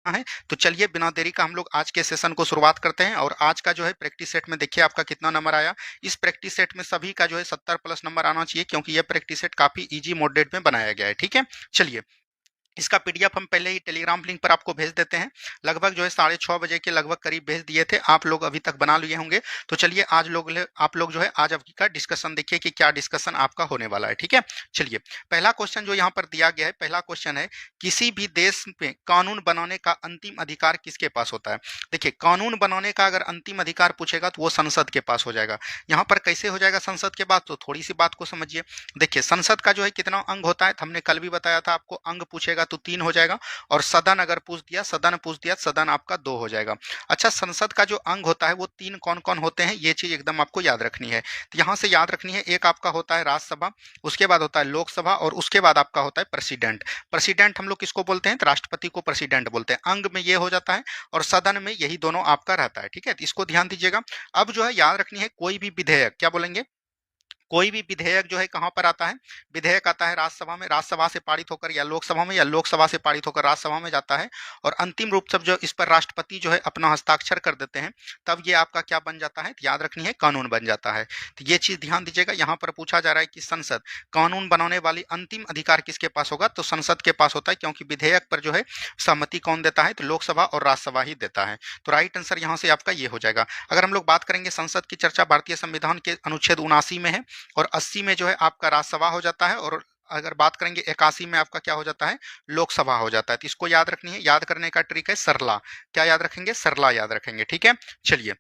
है। तो चलिए बिना देरी का हम लोग आज के सेशन को शुरुआत करते हैं। और आज का जो है प्रैक्टिस सेट में देखिए आपका कितना नंबर आया। इस प्रैक्टिस सेट में सभी का जो है 70 प्लस नंबर आना चाहिए, क्योंकि यह प्रैक्टिस सेट काफी इजी मोडेड में बनाया गया है। ठीक है, चलिए इसका पीडीएफ हम पहले ही टेलीग्राम लिंक पर आपको भेज देते हैं। लगभग जो है 6:30 बजे के लगभग करीब भेज दिए थे, आप लोग अभी तक बना लिए होंगे। तो चलिए आप लोग जो है आज अभी का डिस्कशन देखिए कि क्या डिस्कशन आपका होने वाला है। ठीक है, चलिए पहला क्वेश्चन जो यहाँ पर दिया गया है, पहला क्वेश्चन है किसी भी देश में कानून बनाने का अंतिम अधिकार किसके पास होता है। देखिए कानून बनाने का अगर अंतिम अधिकार पूछेगा तो वो संसद के पास हो जाएगा। यहाँ पर कैसे हो जाएगा संसद के पास, तो थोड़ी सी बात को समझिए। देखिए संसद का जो है कितना अंग होता है, तो हमने कल भी बताया था आपको, अंग पूछेगा तो 3 हो जाएगा। और सदन अगर पूछ दिया सदन आपका 2 हो जाएगा। अच्छा, संसद का जो अंग होता है वो 3 कौन कौन होते हैं, ये चीज एकदम आपको याद रखनी है। तो यहाँ से याद रखनी है, एक आपका होता है राज्यसभा, उसके बाद होता है लोकसभा, और उसके बाद आपका होता है प्रेसिडेंट। प्रेसिडेंट हम लोग किसको बोलते हैं, तो राष्ट्रपति को प्रेसिडेंट बोलते हैं। अंग में ये हो जाता है और सदन में यही दोनों आपका रहता है। ठीक है, तो इसको ध्यान दीजिएगा। अब जो है याद रखनी है, कोई भी विधेयक, क्या बोलेंगे, कोई भी विधेयक जो है कहाँ पर आता है, विधेयक आता है राज्यसभा में, राज्यसभा से पारित होकर या लोकसभा में, या लोकसभा से पारित होकर राज्यसभा में जाता है। और अंतिम रूप से जो इस पर राष्ट्रपति जो है अपना हस्ताक्षर कर देते हैं, तब ये आपका क्या बन जाता है, तो याद रखनी है कानून बन जाता है। तो ये चीज ध्यान दीजिएगा। यहाँ पर पूछा जा रहा है कि संसद कानून बनाने वाली अंतिम अधिकार किसके पास होगा, तो संसद के पास होता है, क्योंकि विधेयक पर जो है सहमति कौन देता है, तो लोकसभा और राज्यसभा ही देता है। तो राइट आंसर यहाँ से आपका ये हो जाएगा। अगर हम लोग बात करेंगे संसद की चर्चा भारतीय संविधान के अनुच्छेद 79 में है, और 80 में जो है आपका राज्यसभा हो जाता है, और अगर बात करेंगे 81 में आपका क्या हो जाता है, लोकसभा हो जाता है। तो इसको याद रखनी है। याद करने का ट्रिक है सरला, क्या याद रखेंगे, सरला याद रखेंगे। ठीक है, चलिए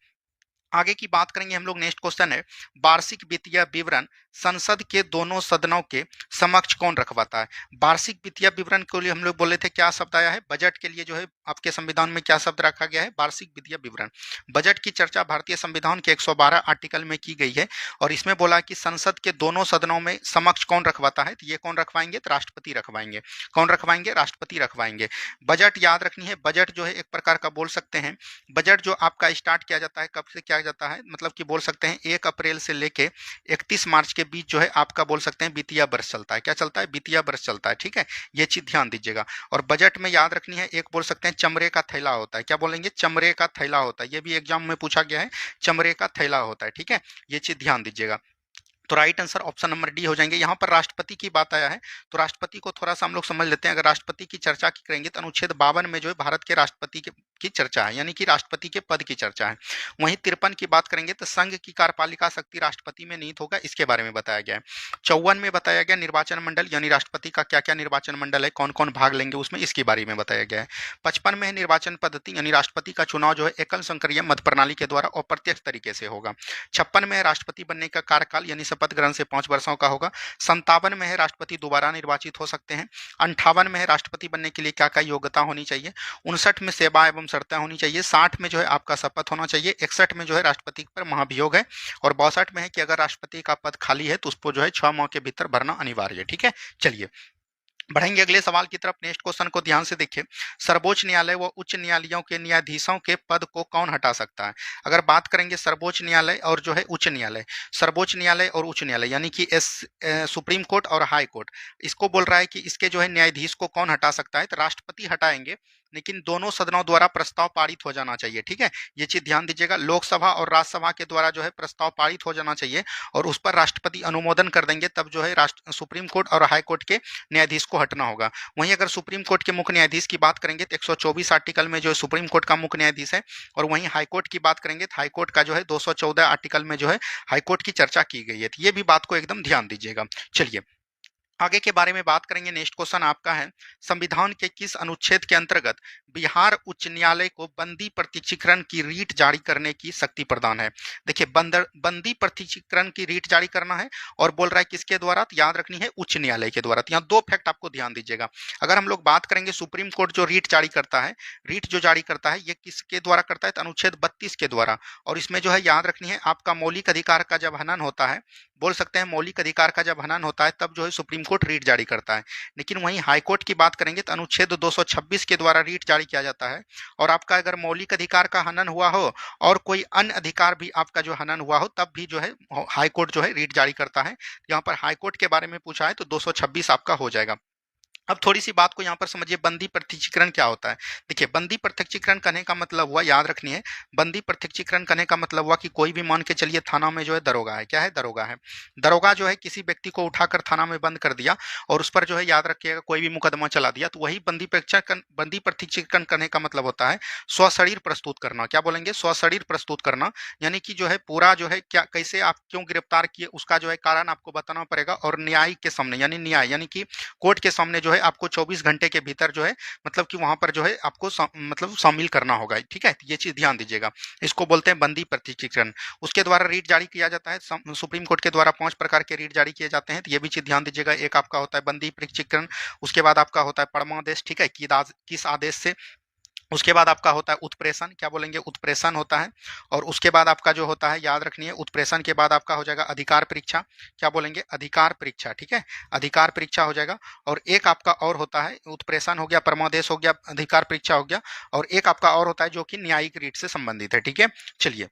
आगे की बात करेंगे हम लोग। नेक्स्ट क्वेश्चन है वार्षिक वित्तीय विवरण संसद के दोनों सदनों के समक्ष कौन रखवाता है। वार्षिक वित्तीय विवरण के लिए हम लोग बोले थे क्या शब्द आया है, बजट के लिए जो है आपके संविधान में क्या शब्द रखा गया है, वार्षिक वित्तीय विवरण। बजट की चर्चा भारतीय संविधान के 112 आर्टिकल में की गई है, और इसमें बोला कि संसद के दोनों सदनों में समक्ष कौन रखवाता है, तो ये कौन रखवाएंगे, तो राष्ट्रपति रखवाएंगे। कौन रखवाएंगे, राष्ट्रपति रखवाएंगे। बजट याद रखनी है, बजट जो है एक प्रकार का बोल सकते हैं, बजट जो आपका स्टार्ट किया जाता है, कब से किया जाता है, मतलब कि बोल सकते हैं 1 अप्रैल से लेके 31 मार्च के बीच जो है आपका बोल सकते हैं वित्तीय वर्ष चलता है। क्या चलता है, वित्तीय वर्ष चलता है। ठीक है, ये चीज ध्यान दीजिएगा। और बजट में याद रखनी है, एक बोल सकते हैं चमड़े का थैला होता है। क्या बोलेंगे, चमड़े का थैला होता है। ये भी एग्जाम में पूछा गया है, चमड़े का थैला होता है। ठीक है, ये चीज ध्यान दीजिएगा। तो right answer option number D हो जाएंगे। यहाँ पर राष्ट्रपति की बात आया है, तो राष्ट्रपति को थोड़ा सा हम लोग समझ लेते हैं। अगर राष्ट्रपति की चर्चा की करेंगे तो अनुच्छेद 52 में जो है भारत के राष्ट्रपति की चर्चा है, यानी कि राष्ट्रपति के पद की चर्चा है। वहीं 53 की बात करेंगे तो संघ की कार्यपालिका शक्ति राष्ट्रपति में निहित होगा, इसके बारे में बताया गया है। 54 में बताया गया निर्वाचन मंडल, यानी राष्ट्रपति का क्या क्या निर्वाचन मंडल है, कौन कौन भाग लेंगे उसमें, इसके बारे में बताया गया है। 55 में है निर्वाचन पद्धति, यानी राष्ट्रपति का चुनाव जो है एकल संसदीय मत प्रणाली के द्वारा अप्रत्यक्ष तरीके से होगा। 56 में है राष्ट्रपति बनने का कार्यकाल, यानी शपथ ग्रहण से 5 वर्षों का होगा। 57 में है राष्ट्रपति दोबारा निर्वाचित हो सकते हैं। 58 में है राष्ट्रपति बनने के लिए क्या क्या योग्यता होनी चाहिए। 59 में सेवा एवं शर्तें होनी चाहिए। 60 में जो है आपका शपथ होना चाहिए। 61 में जो है राष्ट्रपति पर महाभियोग है। और 62 में है कि अगर राष्ट्रपति का पद खाली है तो उसको जो है 6 माह के भीतर भरना अनिवार्य है। ठीक है, चलिए बढ़ेंगे अगले सवाल की तरफ। नेक्स्ट क्वेश्चन को ध्यान से देखिए। सर्वोच्च न्यायालय व उच्च न्यायालयों के न्यायाधीशों के पद को कौन हटा सकता है। अगर बात करेंगे सर्वोच्च न्यायालय और जो है उच्च न्यायालय, सर्वोच्च न्यायालय और उच्च न्यायालय यानी कि सुप्रीम कोर्ट और हाई कोर्ट, इसको बोल रहा है कि इसके जो है न्यायाधीश को कौन हटा सकता है, तो राष्ट्रपति हटाएंगे, लेकिन दोनों सदनों द्वारा प्रस्ताव पारित हो जाना चाहिए। ठीक है, ये चीज ध्यान दीजिएगा। लोकसभा और राज्यसभा के द्वारा जो है प्रस्ताव पारित हो जाना चाहिए, और उस पर राष्ट्रपति अनुमोदन कर देंगे, तब जो है सुप्रीम कोर्ट और हाई कोर्ट के न्यायाधीश को हटना होगा। वहीं अगर सुप्रीम कोर्ट के मुख्य न्यायाधीश की बात करेंगे तो 124 आर्टिकल में जो है सुप्रीम कोर्ट का मुख्य न्यायाधीश है, और वहीं हाई कोर्ट की बात करेंगे तो हाई कोर्ट का जो है 214 आर्टिकल में जो है हाई कोर्ट की चर्चा की गई है। तो ये भी बात को एकदम ध्यान दीजिएगा। चलिए आगे के बारे में बात करेंगे। नेक्स्ट क्वेश्चन आपका है संविधान के किस अनुच्छेद के अंतर्गत बिहार उच्च न्यायालय को बंदी प्रत्यक्षीकरण की रीट जारी करने की शक्ति प्रदान है। देखिए बंदी प्रत्यक्षीकरण की रीट जारी करना है, और बोल रहा है किसके द्वारा, तो याद रखनी है उच्च न्यायालय के द्वारा। तो यहाँ 2 फैक्ट आपको ध्यान दीजिएगा। अगर हम लोग बात करेंगे सुप्रीम कोर्ट जो रीट जारी करता है, रीट जो जारी करता है ये किसके द्वारा करता है, तो अनुच्छेद 32 के द्वारा। और इसमें जो है याद रखनी है आपका मौलिक अधिकार का जब हनन होता है, बोल सकते हैं मौलिक अधिकार का जब हनन होता है, तब जो है सुप्रीम कोर्ट रीट जारी करता है। लेकिन वहीं हाई कोर्ट की बात करेंगे तो अनुच्छेद 226 के द्वारा रीट जारी किया जाता है। और आपका अगर मौलिक अधिकार का हनन हुआ हो और कोई अन्य अधिकार भी आपका जो हनन हुआ हो, तब भी जो है हाई कोर्ट जो है रीट जारी करता है। यहाँ पर हाई कोर्ट के बारे में पूछा है तो 226 आपका हो जाएगा। अब थोड़ी-सी बात को यहाँ पर समझिए, बंदी प्रत्यक्षीकरण क्या होता है? देखिए, बंदी प्रत्यक्षीकरण कहने का मतलब हुआ, याद रखनी है, बंदी प्रत्यक्षीकरण कहने का मतलब हुआ कि कोई भी मान के चलिए थाना में जो है दरोगा है, क्या है? दरोगा है। दरोगा जो है किसी व्यक्ति को उठाकर थाना में बंद कर दिया और उस पर जो है, याद रखिएगा, कोई भी मुकदमा चला दिया, तो वही बंदी प्रत्यक्षीकरण करने का मतलब होता है स्वशरीर प्रस्तुत करना। क्या बोलेंगे? स्वशरीर प्रस्तुत करना, यानी कि जो है पूरा जो है क्या, कैसे आप क्यों गिरफ्तार किए, उसका जो है कारण आपको बताना पड़ेगा, और न्यायिक के सामने, यानी न्याय यानी कि कोर्ट के सामने जो है आपको 24 घंटे के भीतर जो है, मतलब कि वहां पर जो है आपको मतलब शामिल करना होगा। ठीक है, ये चीज ध्यान दीजिएगा। इसको बोलते हैं बंदी प्रत्यक्षीकरण। उसके द्वारा रीट जारी किया जाता है। सुप्रीम कोर्ट के द्वारा 5 प्रकार के रीट जारी किए जाते हैं, तो ये भी चीज ध्यान दीजिएगा। एक आपका होता है बंदी प्रत्यक्षीकरण, उसके बाद आपका होता है परमादेश, ठीक है, किस आदेश से, उसके बाद आपका होता है उत्प्रेषण। क्या बोलेंगे? उत्प्रेषण होता है। और उसके बाद आपका जो होता है, याद रखनी है, उत्प्रेषण के बाद आपका हो जाएगा अधिकार परीक्षा। क्या बोलेंगे? अधिकार परीक्षा, ठीक है, अधिकार परीक्षा हो जाएगा। और एक आपका और होता है, उत्प्रेषण हो गया, परमादेश हो गया, अधिकार परीक्षा हो गया, और एक आपका और होता है जो कि न्यायिक रीट से संबंधित है। ठीक है, चलिए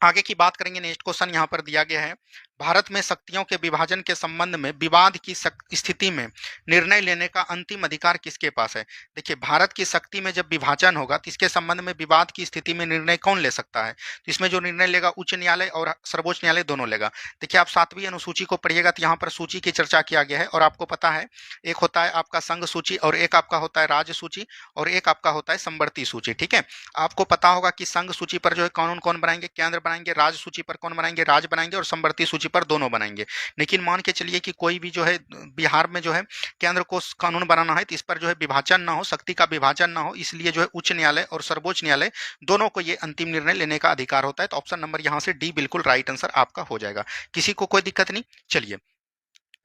आगे की बात करेंगे। नेक्स्ट क्वेश्चन यहाँ पर दिया गया है, भारत में शक्तियों के विभाजन के संबंध में विवाद की स्थिति में निर्णय लेने का अंतिम अधिकार किसके पास है? देखिए, भारत की शक्ति में जब विभाजन होगा तो इसके संबंध में विवाद की स्थिति में निर्णय कौन ले सकता है? तो इसमें जो निर्णय लेगा उच्च न्यायालय और सर्वोच्च न्यायालय दोनों लेगा। देखिए, आप 7वीं अनुसूची को पढ़िएगा तो यहाँ पर सूची की चर्चा किया गया है, और आपको पता है एक होता है आपका संघ सूची, और एक आपका होता है राज्य सूची, और एक आपका होता है समवर्ती सूची। ठीक है, आपको पता होगा कि संघ सूची पर जो है कानून कौन बनाएंगे? केंद्र बनाएंगे। राज्य सूची पर कौन बनाएंगे? राज्य बनाएंगे। और समवर्ती सूची पर दोनों बनाएंगे। लेकिन मान के चलिए कि कोई भी जो है बिहार में जो है केंद्र को कानून बनाना है, तो इस पर जो है विभाजन ना हो, शक्ति का विभाजन ना हो, इसलिए जो है उच्च न्यायालय और सर्वोच्च न्यायालय दोनों को ये अंतिम निर्णय लेने का अधिकार होता है। तो ऑप्शन नंबर यहाँ से डी बिल्कुल राइट आंसर आपका हो जाएगा। किसी को कोई दिक्कत नहीं? चलिए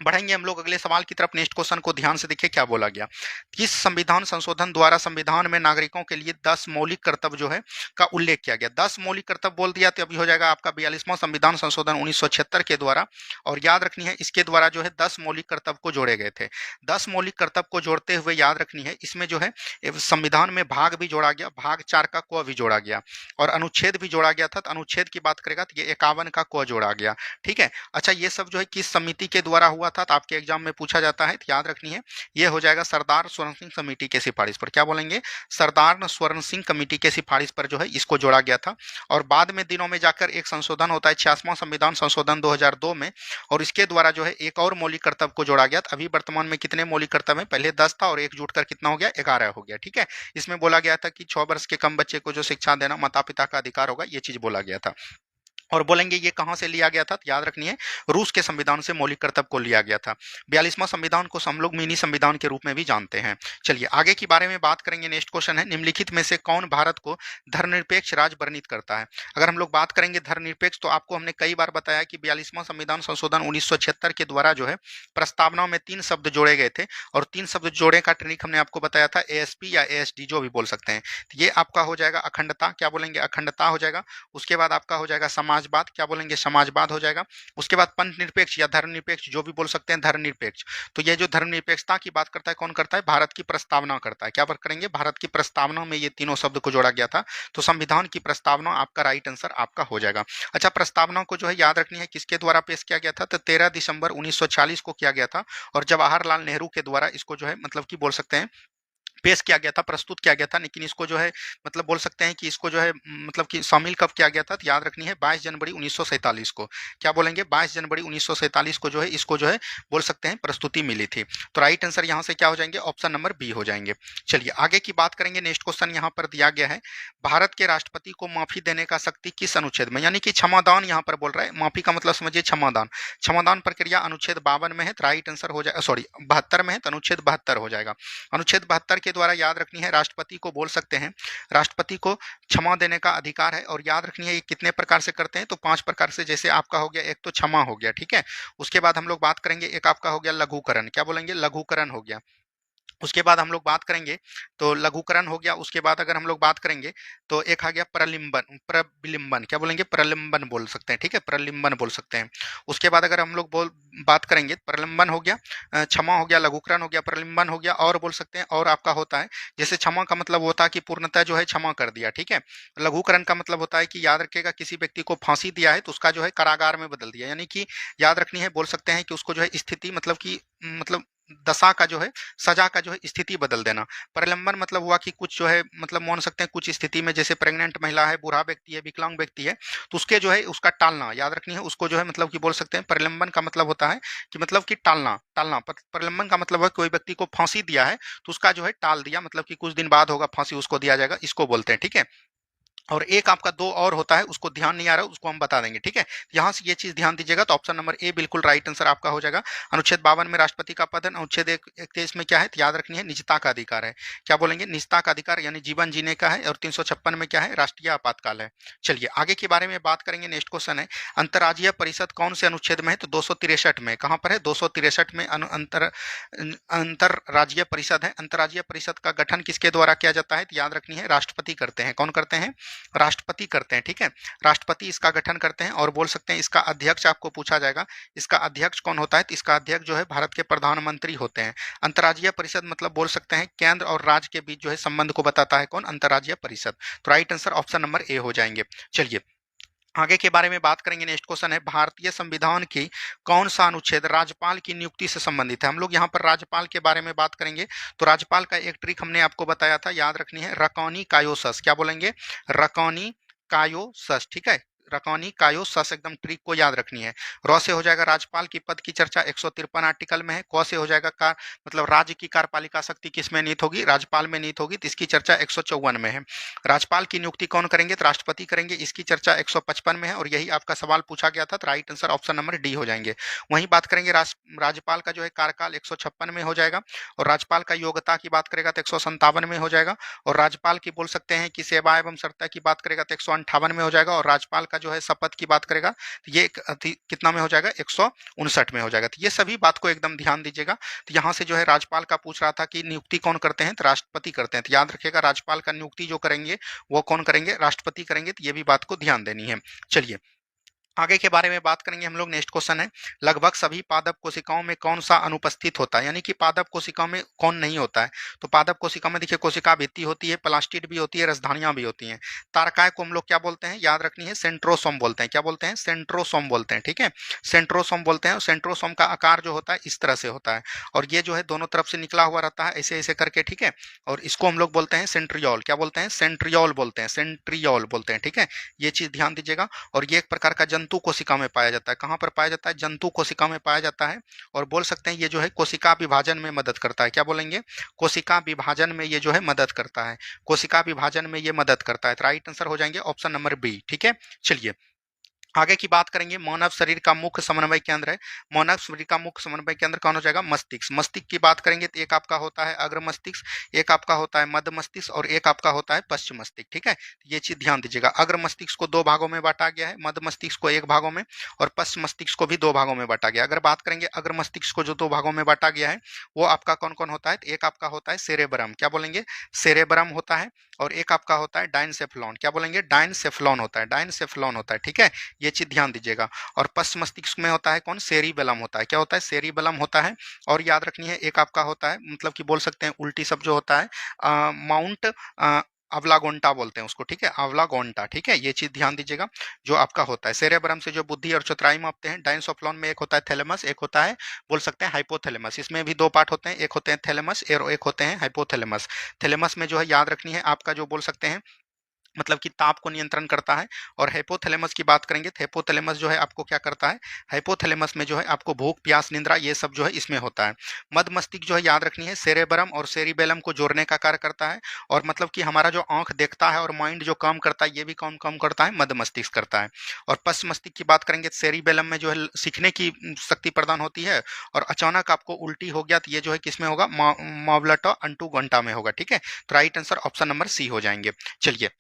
बढ़ेंगे हम लोग अगले सवाल की तरफ। नेक्स्ट क्वेश्चन को ध्यान से देखिए क्या बोला गया। किस संविधान संशोधन द्वारा संविधान में नागरिकों के लिए 10 मौलिक कर्तव्य जो है का उल्लेख किया गया? 10 मौलिक कर्तव्य बोल दिया तो अभी हो जाएगा आपका 42वां संविधान संशोधन 1976 के द्वारा। और याद रखनी है, इसके द्वारा जो है 10 मौलिक कर्तव्य को जोड़े गए थे। 10 मौलिक कर्तव्य को जोड़ते हुए याद रखनी है, इसमें जो है संविधान में भाग भी जोड़ा गया, भाग 4 का क भी जोड़ा गया, और अनुच्छेद भी जोड़ा गया था। तो अनुच्छेद की बात करेगा तो ये 51 का क जोड़ा गया। ठीक है, अच्छा, ये सब जो है किस समिति के द्वारा हुआ था? तो आपके एग्जाम में पूछा जाता है, तो याद रखनी है, ये हो जाएगा सरदार स्वर्ण सिंह कमेटी के सिफारिश पर। क्या बोलेंगे? सरदार स्वर्ण सिंह कमेटी के सिफारिश पर जो है इसको जोड़ा गया था। और बाद में दिनों में जाकर एक संशोधन होता है 86वां संविधान संशोधन 2002 में, और इसके द्वारा जो है एक और मौलिक कर्तव्य को जोड़ा गया। अभी वर्तमान में कितने मौलिक कर्तव्य हैं? पहले 10 था और एक जुटकर कितना हो गया? 11 हो गया। ठीक है, इसमें बोला गया था कि 6 वर्ष के कम बच्चे को जो शिक्षा देना माता पिता का अधिकार होगा, ये चीज बोला गया था। और बोलेंगे ये कहां से लिया गया था? तो याद रखनी है, रूस के संविधान से मौलिक कर्तव्य को लिया गया था। 42वां संविधान को हम लोग मिनी संविधान के रूप में भी जानते हैं। चलिए आगे की बारे में बात करेंगे। नेक्स्ट क्वेश्चन है, निम्नलिखित में से कौन भारत को धर्मनिरपेक्ष राज्य वर्णित करता है? अगर हम लोग बात करेंगे धर्मनिरपेक्ष, तो आपको हमने कई बार बताया कि 42वां संविधान संशोधन 1976 के द्वारा जो है प्रस्तावना में 3 शब्द जोड़े गए थे, और 3 शब्द जोड़े का ट्रिक हमने आपको बताया था, एएसपी या एएसडी जो भी बोल सकते हैं। तो ये आपका हो जाएगा अखंडता। क्या बोलेंगे? अखंडता हो जाएगा। उसके बाद आपका हो जाएगा समाजवाद। क्या बोलेंगे? समाजवाद हो जाएगा। उसके बाद पंथ निरपेक्ष या धर्मनिरपेक्ष जो भी बोल सकते हैं, धर्मनिरपेक्ष। तो ये जो धर्मनिरपेक्षता की बात करता है, कौन करता है? भारत की प्रस्तावना करता है। क्या बात करेंगे? भारत की प्रस्तावना में ये तीनों शब्द को जोड़ा गया था। तो संविधान की प्रस्तावना आपका राइट आंसर आपका हो जाएगा। अच्छा, प्रस्तावना को जो है याद रखनी है किसके द्वारा पेश किया गया था? तो 13 दिसंबर 1940 को किया गया था, और जवाहरलाल नेहरू के द्वारा इसको जो है मतलब कि बोल सकते हैं पेश किया गया था, प्रस्तुत किया गया था। लेकिन इसको जो है मतलब बोल सकते हैं कि इसको जो है मतलब कि शामिल कब किया गया था? तो याद रखनी है 22 जनवरी 1947 को। क्या बोलेंगे? 22 जनवरी 1947 को जो है इसको जो है बोल सकते हैं प्रस्तुति मिली थी। तो राइट आंसर यहाँ से क्या हो जाएंगे? ऑप्शन नंबर बी हो जाएंगे। चलिए आगे की बात करेंगे। नेक्स्ट क्वेश्चन यहाँ पर दिया गया है, भारत के राष्ट्रपति को माफी देने का शक्ति किस अनुच्छेद में? यानी कि क्षमादान यहाँ पर बोल रहा है, माफी का मतलब समझिए क्षमादान। क्षमादान प्रक्रिया अनुच्छेद 52 में है, तो राइट आंसर हो जाएगा, सॉरी 72 में है, तो अनुच्छेद 72 हो जाएगा। अनुच्छेद 72 के द्वारा याद रखनी है राष्ट्रपति को बोल सकते हैं, राष्ट्रपति को क्षमा देने का अधिकार है। और याद रखनी है ये कितने प्रकार से करते हैं? तो 5 प्रकार से। जैसे आपका हो गया, एक तो क्षमा हो गया, ठीक है। उसके बाद हम लोग बात करेंगे, एक आपका हो गया लघुकरण। क्या बोलेंगे? लघुकरण हो गया। उसके बाद हम लोग बात करेंगे तो लघुकरण हो गया। उसके बाद अगर हम लोग बात करेंगे तो एक आ गया प्रलिम्बन, प्रविलिम्बन। क्या बोलेंगे? प्रलिम्बन बोल सकते हैं, ठीक है, प्रलिम्बन बोल सकते हैं। उसके बाद अगर हम लोग बात करेंगे, प्रलिम्बन हो गया, क्षमा हो गया, लघुकरण हो गया, प्रलिम्बन हो गया, और बोल सकते हैं, और आपका होता है जैसे क्षमा का मतलब होता है कि पूर्णतः जो है क्षमा कर दिया, ठीक है। लघुकरण का मतलब होता है कि याद रखिएगा किसी व्यक्ति को फांसी दिया है तो उसका जो है कारागार में बदल दिया, यानी कि याद रखनी है बोल सकते हैं कि उसको जो है स्थिति मतलब कि मतलब दशा का जो है, सजा का जो है स्थिति बदल देना। प्रलंबन मतलब हुआ कि कुछ जो है मतलब मान सकते हैं कुछ स्थिति में, जैसे प्रेग्नेंट महिला है, बूढ़ा व्यक्ति है, विकलांग व्यक्ति है, तो उसके जो है उसका टालना, याद रखनी है उसको जो है मतलब कि बोल सकते हैं प्रलंबन का मतलब होता है कि मतलब कि टालना, प्रलंबन का मतलब है कोई व्यक्ति को फांसी दिया है तो उसका जो है टाल दिया, मतलब कि कुछ दिन बाद होगा फांसी उसको दिया जाएगा, इसको बोलते हैं, ठीक है। और एक आपका दो और होता है, उसको ध्यान नहीं आ रहा है, उसको हम बता देंगे, ठीक है। यहाँ से ये चीज ध्यान दीजिएगा, तो ऑप्शन नंबर ए बिल्कुल राइट आंसर आपका हो जाएगा। अनुच्छेद 52 में राष्ट्रपति का पद है, अनुच्छेद 31 में क्या है, तो याद रखनी है निजता का अधिकार है। क्या बोलेंगे, निजता का अधिकार यानी जीवन जीने का है। और 356 में क्या है, राष्ट्रीय आपातकाल है। चलिए आगे के बारे में बात करेंगे। नेक्स्ट क्वेश्चन है, अंतर्राज्यीय परिषद कौन से अनुच्छेद में है, तो 263 में। कहां पर है, 263 में अंतर्राज्यीय परिषद है। अंतर्राज्यीय परिषद का गठन किसके द्वारा किया जाता है, तो याद रखनी है राष्ट्रपति करते हैं। कौन करते हैं, राष्ट्रपति करते हैं, ठीक है। राष्ट्रपति इसका गठन करते हैं। और बोल सकते हैं इसका अध्यक्ष आपको पूछा जाएगा, इसका अध्यक्ष कौन होता है, तो इसका अध्यक्ष जो है भारत के प्रधानमंत्री होते हैं। अंतर्राज्यीय परिषद मतलब बोल सकते हैं केंद्र और राज्य के बीच जो है संबंध को बताता है कौन, अंतर्राज्यीय परिषद। तो right answer option number A हो जाएंगे। चलिए आगे के बारे में बात करेंगे। नेक्स्ट क्वेश्चन है, भारतीय संविधान की कौन सा अनुच्छेद राज्यपाल की नियुक्ति से संबंधित है। हम लोग यहाँ पर राज्यपाल के बारे में बात करेंगे। तो राज्यपाल का एक ट्रिक हमने आपको बताया था, याद रखनी है, रकौनी कायोसस। क्या बोलेंगे, रकौनी कायोसस, ठीक है। रकौनी कायोसस एकदम ट्रिक को याद रखनी है। र से हो जाएगा राज्यपाल की पद की चर्चा 153 आर्टिकल में है। क से हो जाएगा कार मतलब राज्य की कार्यपालिका शक्ति किस में निहित होगी, राज्यपाल में निहित होगी, तो इसकी चर्चा 154 में है। राज्यपाल की नियुक्ति कौन करेंगे, तो राष्ट्रपति करेंगे, इसकी चर्चा 155 में है। और यही आपका सवाल पूछा गया था, तो right answer option number D हो जाएंगे। वहीं बात करेंगे राज्यपाल का जो है कार्यकाल 156 में हो जाएगा। और राज्यपाल का योग्यता की बात करेगा तो 157 में हो जाएगा। और राज्यपाल की बोल सकते हैं कि सेवा एवं सत्ता की बात करेगा तो 158 में हो जाएगा। और राज्यपाल का जो है शपथ की बात करेगा तो ये कितना में हो जाएगा, 159 में हो जाएगा। तो ये सभी बात को एकदम ध्यान दीजिएगा। तो यहाँ से जो है राज्यपाल का पूछ रहा था कि नियुक्ति कौन करते हैं, तो राष्ट्रपति करते हैं। तो याद रखिएगा राज्यपाल का नियुक्ति जो करेंगे वो कौन करेंगे, राष्ट्रपति करेंगे। तो ये भी बात को ध्यान देनी है। चलिए आगे के बारे में बात करेंगे हम लोग। नेक्स्ट क्वेश्चन है, लगभग सभी पादप कोशिकाओं में कौन सा अनुपस्थित होता है, यानी कि पादप कोशिकाओं में कौन नहीं होता है। तो पादप कोशिकाओं में देखिए कोशिका भित्ति होती है, प्लास्टिड भी होती है, रसधानियां भी होती हैं। तारकाय को हम लोग क्या बोलते हैं, याद रखनी है सेंट्रोसोम बोलते हैं। क्या बोलते हैं, सेंट्रोसोम बोलते हैं, ठीक है। सेंट्रोसोम बोलते हैं। और सेंट्रोसोम का आकार जो होता है इस तरह से होता है, और ये जो है दोनों तरफ से निकला हुआ रहता है ऐसे ऐसे करके, ठीक है। और इसको हम लोग बोलते हैं सेंट्रियोल। क्या बोलते हैं, सेंट्रियोल बोलते हैं, सेंट्रियोल बोलते हैं, ठीक है। ये चीज ध्यान दीजिएगा। और ये एक प्रकार का जंतु कोशिका में पाया जाता है। कहां पर पाया जाता है, जंतु कोशिका में पाया जाता है। और बोल सकते हैं ये जो है कोशिका विभाजन में मदद करता है। क्या बोलेंगे, कोशिका विभाजन में ये जो है मदद करता है, कोशिका विभाजन में ये मदद करता है। तो राइट आंसर हो जाएंगे ऑप्शन नंबर बी, ठीक है। चलिए आगे की बात करेंगे। मानव शरीर का मुख्य समन्वय केंद्र है, मानव शरीर का मुख्य समन्वय केंद्र कौन हो जाएगा, मस्तिष्क। मस्तिष्क की बात करेंगे तो एक आपका होता है अग्र मस्तिष्क, एक आपका होता है मध्य मस्तिष्क, और एक आपका होता है पश्चिम मस्तिष्क, ठीक है। ये चीज ध्यान दीजिएगा। अग्र मस्तिष्क को दो भागों में बांटा गया है, मध्य मस्तिष्क को एक भागों में, और पश्चिम मस्तिष्क को भी दो भागों में बांटा गया। अगर बात करेंगे अग्र मस्तिष्क को जो दो भागों में बांटा गया है वो आपका कौन कौन होता है, एक आपका होता है सेरेब्रम। क्या बोलेंगे, सेरेब्रम होता है। और एक आपका होता है डायनसेफ्लॉन। क्या बोलेंगे, डायनसेफ्लॉन होता है, डायनसेफ्लॉन होता है, ठीक है। ये चीज ध्यान दीजिएगा। और पश्चिम मस्तिष्क में होता है कौन, सेरिबेलम होता है। क्या होता है, सेरिबेलम होता है। और याद रखनी है एक आपका होता है मतलब कि बोल सकते हैं उल्टी सब जो होता है माउंट अवलागोंटा बोलते हैं उसको, ठीक है, अवलागोंटा, ठीक है। ये चीज ध्यान दीजिएगा। जो आपका होता है सेरेब्रम से जो बुद्धि और चतुराई मापते हैं। डायनसोफ्लॉन में एक होता है थैलेमस, एक होता है बोल सकते हैं हाइपोथैलेमस। इसमें भी दो पार्ट होते हैं, एक होते हैं थैलेमस और एक होते हैं हाइपोथैलेमस। थैलेमस में जो है याद रखनी है आपका जो बोल सकते हैं मतलब कि ताप को नियंत्रण करता है। और हाइपोथैलेमस की बात करेंगे तो हाइपोथैलेमस जो है आपको क्या करता है, हाइपोथैलेमस में जो है आपको भूख प्यास निद्रा ये सब जो है इसमें होता है। मध्य मस्तिष्क जो है याद रखनी है सेरेब्रम और सेरिबेलम को जोड़ने का कार्य करता है। और मतलब कि हमारा जो आंख देखता है और माइंड जो काम करता है ये भी काम कम करता है, मध्य मस्तिष्क करता है। और पश्चिम मस्तिष्क की बात करेंगे तो सेरिबेलम में जो है सीखने की शक्ति प्रदान होती है। और अचानक आपको उल्टी हो गया तो ये जो है किसमें होगा, मावलटा अंटू घंटा में होगा, ठीक है। तो right answer option number C हो जाएंगे। चलिए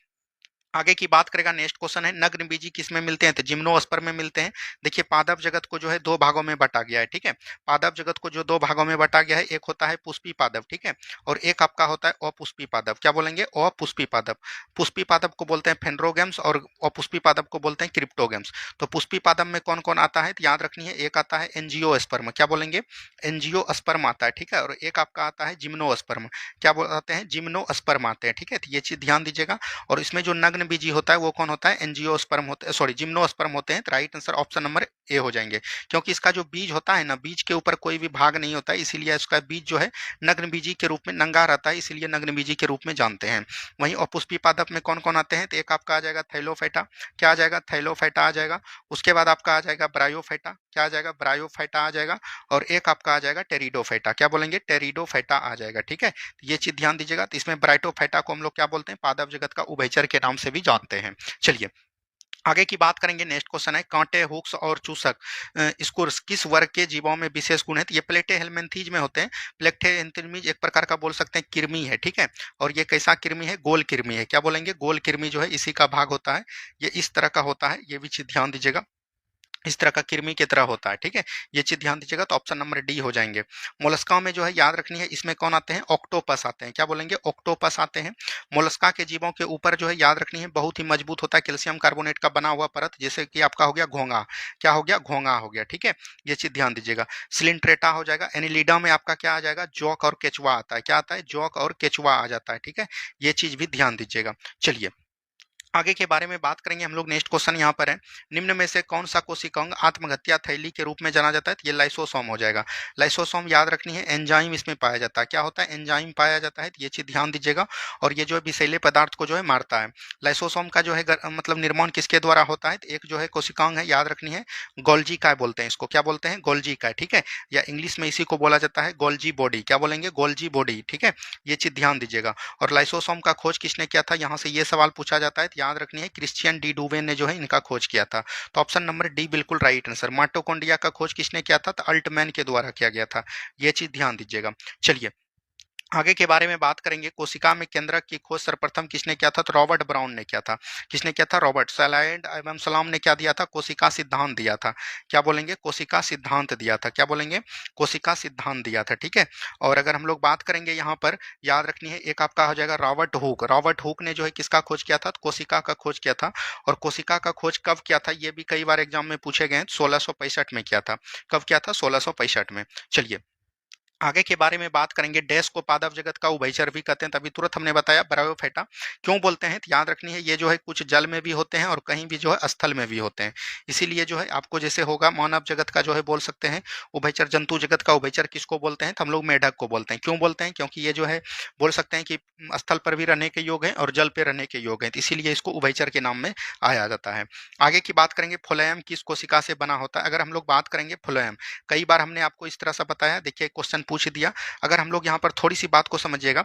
आगे की बात करेगा। नेक्स्ट क्वेश्चन है, नग्न बीजी किस में मिलते हैं, तो जिम्नोस्पर्म में मिलते हैं। देखिए पादप जगत को जो है दो भागों में बांटा गया है, ठीक है। पादप जगत को जो दो भागों में बांटा गया है, एक होता है पुष्पी पादप, ठीक है। और एक आपका होता है अपुष्पी पादप। क्या बोलेंगे, अपुष्पी पादप। पुष्पी पादप को बोलते हैं फेंड्रोगेम्स और अपुष्पी पादप को बोलते हैं क्रिप्टोगेम्स। तो पुष्पी पादप में कौन कौन आता है, तो याद रखनी है एक आता है एंजियोस्पर्म। क्या बोलेंगे, एंजियोस्पर्म आता है, ठीक है। और एक आपका आता है जिम्नोस्पर्म। क्या बोलते हैं, जिम्नोस्पर्म आते हैं, ठीक है। तो ये चीज ध्यान दीजिएगा। और इसमें जो नग्न बीजी होता है वो कौन होता है, एंजियोस्पर्म होता है, सॉरी जिम्नोस्पर्म होते हैं। तो right answer option number A हो जाएंगे, क्योंकि इसका जो बीज होता है ना, बीज के ऊपर कोई भी भाग नहीं होता है, इसीलिए इसका बीज जो है नग्न बीजी के रूप में नंगा रहता है, इसीलिए नग्न बीजी के रूप में जानते हैं। वहीं अपुष्पी पादप में कौन कौन आते हैं, तो एक आपका आ जाएगा थैलोफाइटा, क्या आ जाएगा, थैलोफाइटा आ जाएगा। उसके बाद आपका आ जाएगा ब्रायोफाइटा, क्या आ जाएगा, ब्रायोफाइटा आ जाएगा। और एक आपका आ जाएगा टेरिडोफाइटा, क्या बोलेंगे, टेरिडोफाइटा आ जाएगा। ठीक है, ये चीज ध्यान दीजिएगा। तो इसमें ब्राइटोफाइटा को हम लोग क्या बोलते हैं, पादप जगत का उभयचर के नाम से भी जानते हैं। चलिए आगे की बात करेंगे। नेक्स्ट क्वेश्चन है, कांटे, हुक्स और चूसक स्कुर्स किस वर्ग के जीवों में विशेष गुण है, तो ये प्लेटे हेलमेंथीज में होते हैं। प्लेटे हेलमेंथीज एक प्रकार का बोल सकते हैं कृमि है, ठीक है। और ये कैसा कृमि है, गोल कृमि है, क्या बोलेंगे, गोल कृमि जो है इसी का भाग होता है। ये इस तरह का होता है, ये भी चीज ध्यान दीजिएगा, इस तरह का कृमि की तरह होता है। ठीक है, ये चीज ध्यान दीजिएगा। तो ऑप्शन नंबर डी हो जाएंगे। मोलस्का में जो है याद रखनी है, इसमें कौन आते हैं, ऑक्टोपस आते हैं, क्या बोलेंगे, ऑक्टोपस आते हैं। मोलस्का के जीवों के ऊपर जो है याद रखनी है बहुत ही मजबूत होता है कैल्शियम कार्बोनेट का बना हुआ परत, जैसे कि आपका हो गया घोंगा, क्या हो गया, घोंगा हो गया। ठीक है, ये चीज ध्यान दीजिएगा। सिलिंट्रेटा हो जाएगा। एनिलिडा में आपका क्या आ जाएगा, जौक और केचुआ आता है, क्या आता है, जौक और केचुआ आ जाता है। ठीक है, ये चीज भी ध्यान दीजिएगा। चलिए आगे के बारे में बात करेंगे हम लोग। नेक्स्ट क्वेश्चन यहाँ पर है, निम्न में से कौन सा कोशिकांग आत्महत्या थैली के रूप में जाना जाता है, तो ये लाइसोसोम हो जाएगा। लाइसोसोम याद रखनी है, एंजाइम इसमें पाया जाता है, क्या होता है, एंजाइम पाया जाता है। तो ये चीज ध्यान दीजिएगा। और ये जो है विषैले पदार्थ को जो है मारता है। लाइसोसोम का जो है मतलब निर्माण किसके द्वारा होता है, तो एक जो है कोशिकांग है, याद रखनी है, गोल्जी काय बोलते हैं इसको, क्या बोलते हैं, गोल्जी काय। ठीक है, या इंग्लिश में इसी को बोला जाता है गोल्जी बॉडी, क्या बोलेंगे, गोल्जी बॉडी। ठीक है, ये चीज ध्यान दीजिएगा। और लाइसोसोम का खोज किसने किया था, यहाँ से ये सवाल पूछा जाता है, तो याद रखनी है क्रिश्चियन डी डुवे ने जो है इनका खोज किया था। तो ऑप्शन नंबर डी बिल्कुल राइट आंसर। माइटोकॉन्ड्रिया का खोज किसने किया था, तो अल्टमैन के द्वारा किया गया था। ये चीज ध्यान दीजिएगा। चलिए आगे के बारे में बात करेंगे। कोशिका में केंद्रक की खोज सर्वप्रथम किसने किया था, तो रॉबर्ट ब्राउन ने किया था। किसने किया था, रॉबर्ट। सलाइड एवं सलाम ने क्या दिया था, कोशिका सिद्धांत दिया था, क्या बोलेंगे, कोशिका सिद्धांत दिया था, क्या बोलेंगे, कोशिका सिद्धांत दिया था। ठीक है, और अगर हम लोग बात करेंगे यहाँ पर, याद रखनी है, एक आपका हो जाएगा रॉबर्ट हुक। रॉबर्ट हुक ने जो है किसका खोज किया था, तो कोशिका का खोज किया था। और कोशिका का खोज कब किया था, ये भी कई बार एग्जाम में पूछे गए हैं, 1665 में किया था। कब किया था, 1665 में। चलिए आगे के बारे में बात करेंगे। डैश को पादप जगत का उभयचर भी कहते हैं, तभी तुरंत हमने बताया ब्रायोफाइटा। क्यों बोलते हैं, तो याद रखनी है, ये जो है कुछ जल में भी होते हैं और कहीं भी जो है स्थल में भी होते हैं। इसीलिए जो है आपको जैसे होगा मानव जगत का जो है बोल सकते हैं उभयचर, जंतु जगत का उभयचर किसको बोलते हैं, तो हम लोग मेढक को बोलते हैं। क्यों बोलते हैं, क्योंकि ये जो है बोल सकते हैं कि स्थल पर भी रहने के योग है और जल पे रहने के योग है, तो इसीलिए इसको उभयचर के नाम में आया जाता है। आगे की बात करेंगे, फ्लोएम किस कोशिका से बना होता है। अगर हम लोग बात करेंगे फ्लोएम, कई बार हमने आपको इस तरह से बताया, देखिए क्वेश्चन पूछ दिया। अगर हम लोग यहाँ पर थोड़ी सी बात को समझिएगा,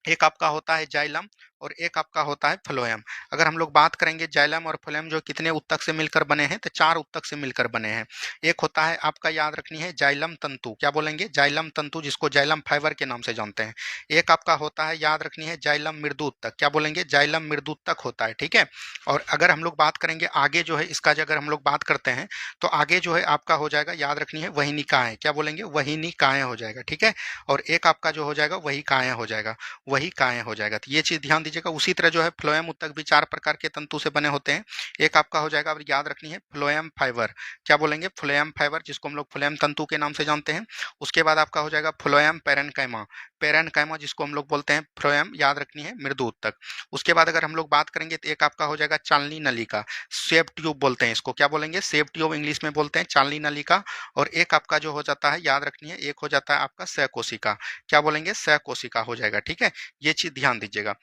एक आपका होता है जाइलम और एक आपका होता है फ्लोएम। अगर हम लोग बात करेंगे जाइलम और फ्लोएम जो कितने उत्तक से मिलकर बने हैं, तो 4 उत्तक से मिलकर बने हैं। एक होता है आपका, याद रखनी है, जाइलम तंतु, क्या बोलेंगे, जाइलम तंतु, जिसको जाइलम फाइबर के नाम से जानते हैं। एक आपका होता है, याद रखनी है, जाइलम मृदुत्तक, क्या बोलेंगे, जाइलम मृदुत्तक होता है। ठीक है, और अगर हम लोग बात करेंगे आगे जो है इसका, अगर हम लोग बात करते हैं तो आगे जो है आपका हो जाएगा, याद रखनी है, वहिनिकाएं, क्या बोलेंगे, वहिनिकाएं हो जाएगा। ठीक है, और एक आपका जो हो जाएगा वही काएं हो जाएगा, वही काएं हो जाएगा। तो ये चीज ध्यान दीजिएगा। उसी तरह जो है फ्लोएम उत्तक भी 4 प्रकार के तंतु से बने होते हैं। एक आपका हो जाएगा, अब याद रखनी है, फ्लोएम फाइबर, क्या बोलेंगे, फ्लोएम फाइबर, जिसको हम लोग फ्लोएम तंतु के नाम से जानते हैं। उसके बाद आपका हो जाएगा फ्लोएम पैरेनकाइमा, पैरेनकाइमा जिसको हम लोग बोलते हैं फ्लोएम, याद रखनी है, मृदु उत्तक। उसके बाद अगर हम लोग बात करेंगे तो एक आपका हो जाएगा चालनी नलिका, सेप ट्यूब बोलते हैं इसको, क्या बोलेंगे, सेप ट्यूब इंग्लिश में बोलते हैं, चालनी नलिका। और एक आपका जो हो जाता है, याद रखनी है, एक हो जाता है आपका सहकोशिका, क्या बोलेंगे, सहकोशिका हो जाएगा। ठीक है, ये चीज ध्यान दीजिएगा।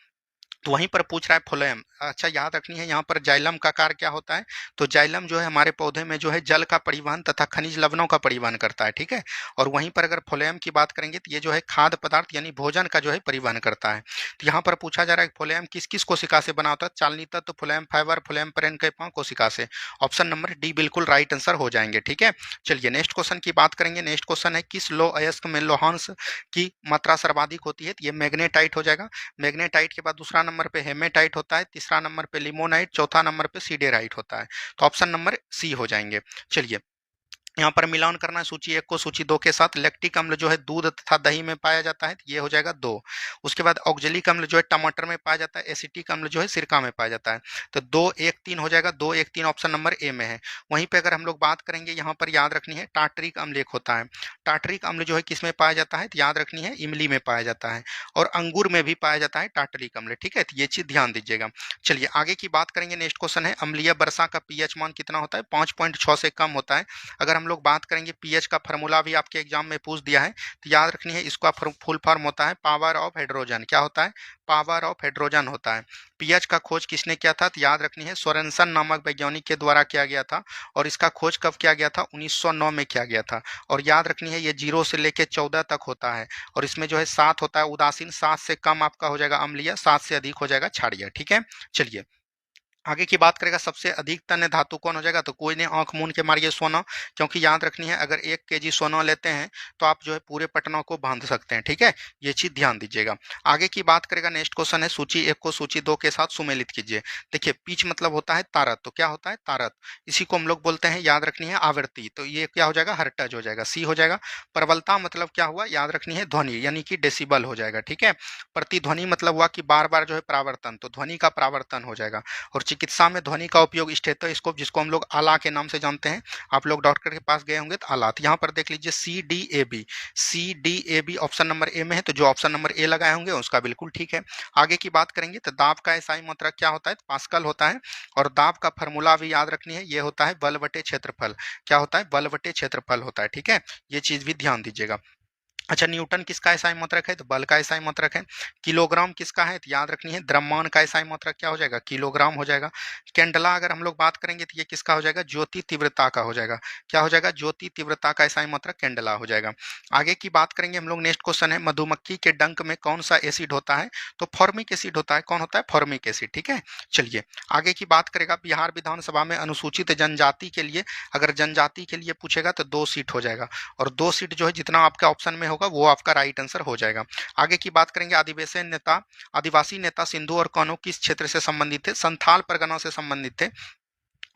तो वहीं पर पूछ रहा है फ्लोएम, अच्छा याद रखनी है, यहाँ पर जाइलम का कार्य क्या होता है, तो जाइलम जो है हमारे पौधे में जो है जल का परिवहन तथा खनिज लवणों का परिवहन करता है। ठीक है, और वहीं पर अगर फ्लोएम की बात करेंगे तो ये जो है खाद्य पदार्थ यानी भोजन का जो है परिवहन करता है। तो यहाँ पर पूछा जा रहा है फ्लोएम किस किस कोशिका से बना होता है, चालनी तत्व, फ्लोएम फाइबर, फ्लोएम पैरेन्काइमा कोशिका से। ऑप्शन नंबर डी बिल्कुल राइट आंसर हो जाएंगे। ठीक है, चलिए नेक्स्ट क्वेश्चन की बात करेंगे। नेक्स्ट क्वेश्चन है, किस लौह अयस्क में लोहांश की मात्रा सर्वाधिक होती है, तो ये मैग्नेटाइट हो जाएगा। मैग्नेटाइट के बाद दूसरा नंबर पे हेमेटाइट होता है, तीसरा नंबर पे लिमोनाइट, चौथा नंबर पे सीडेराइट होता है। तो ऑप्शन नंबर सी हो जाएंगे। चलिए यहाँ पर मिलान करना है सूची 1 को सूची 2 के साथ। लैक्टिक अम्ल जो है दूध तथा दही में पाया जाता है, ये हो जाएगा 2। उसके बाद ऑक्जेलिक अम्ल जो है टमाटर में पाया जाता है, एसिटिक अम्ल जो है सिरका में पाया जाता है। तो 2 1 3 हो जाएगा, 2 1 3 ऑप्शन नंबर ए में है। वहीं पे अगर हम लोग बात करेंगे, यहाँ पर याद रखनी है टार्टरिक अम्ल एक होता है। टार्टरिक अम्ल जो है किस में पाया जाता है, तो याद रखनी है इमली में पाया जाता है, और अंगूर में भी पाया जाता है टार्टरिक अम्ल। ठीक है, तो ये चीज ध्यान दीजिएगा। चलिए आगे की बात करेंगे। नेक्स्ट क्वेश्चन है, अम्लीय वर्षा का पीएच मान कितना होता है, 5.6 से कम होता है। अगर हम लोग बात करेंगे, पीएच का फार्मूला भी आपके एग्जाम में पूछ दिया है, तो याद रखनी है इसका फुल फॉर्म होता है पावर ऑफ हाइड्रोजन। क्या होता है, पावर ऑफ हाइड्रोजन होता है। पीएच का खोज किसने किया था, तो याद रखनी है सोरेनसन नामक वैज्ञानिक के द्वारा किया गया था, और इसका खोज कब किया गया था, 1909 में किया गया था। और याद रखनी है ये 0 से लेके 14 तक होता है, और इसमें जो है 7 होता है उदासीन, 7 से कम आपका हो जाएगा अम्लीय, 7 से अधिक हो जाएगा क्षारीय। ठीक है, चलिए आगे की बात करेगा। सबसे अधिक तन्य धातु कौन हो जाएगा, तो कोई ने आंख मूंद के मारिए सोना, क्योंकि याद रखनी है अगर 1 केजी सोना लेते हैं तो आप जो है पूरे पटना को बांध सकते हैं। ठीक है, ये चीज ध्यान दीजिएगा। आगे की बात करेगा। नेक्स्ट क्वेश्चन है, सूची 1 को सूची 2 के साथ सुमेलित कीजिए। देखिए पिच मतलब होता है तारत, तो क्या होता है तारत, इसी को हम लोग बोलते हैं, याद रखनी है आवृत्ति, तो ये क्या हो जाएगा, हर्ट्ज हो जाएगा, सी हो जाएगा। प्रबलता मतलब क्या हुआ, याद रखनी है ध्वनि, यानी कि डेसिबल हो जाएगा। ठीक है, प्रतिध्वनि मतलब हुआ कि बार बार जो है प्रावर्तन, तो ध्वनि का प्रावर्तन हो जाएगा। और चिकित्सा में ध्वनि का उपयोग स्टेथोस्कोप, जिसको हम लोग आला के नाम से जानते हैं, आप लोग डॉक्टर के पास गए होंगे तो आला, तो यहाँ पर देख लीजिए CDAB, CDAB option number A में है, तो जो ऑप्शन नंबर ए लगाए होंगे उसका बिल्कुल ठीक है। आगे की बात करेंगे तो दाब का एसआई मात्रक क्या होता है, तो पास्कल होता है। और दाब का फॉर्मूला भी याद रखनी है, ये होता है बल बटे क्षेत्रफल। क्या होता है, बल बटे क्षेत्रफल होता है। ठीक है, ये चीज भी ध्यान दीजिएगा। अच्छा, न्यूटन किसका एसआई मात्रक है, तो बल का एसआई मात्रक है। किलोग्राम किसका है, तो याद रखनी है द्रव्यमान का एसआई मात्रक क्या हो जाएगा, किलोग्राम हो जाएगा। कैंडला अगर हम लोग बात करेंगे तो ये किसका हो जाएगा, ज्योति तीव्रता का हो जाएगा। क्या हो जाएगा, ज्योति तीव्रता का एसआई मात्रक कैंडला हो जाएगा। आगे की बात करेंगे हम लोग। नेक्स्ट क्वेश्चन है, मधुमक्खी के डंक में कौन सा एसिड होता है, तो फॉर्मिक एसिड होता है। कौन होता है, फॉर्मिक एसिड। ठीक है, चलिए आगे की बात करेगा। बिहार विधानसभा में अनुसूचित जनजाति के लिए, अगर जनजाति के लिए पूछेगा तो 2 सीट हो जाएगा, और 2 सीट जो है जितना आपका ऑप्शन में होगा वो आपका राइट आंसर हो जाएगा। आगे की बात करेंगे। आदिवासी नेता सिंधु और कान्हू किस क्षेत्र से संबंधित थे, संथाल परगना से संबंधित थे।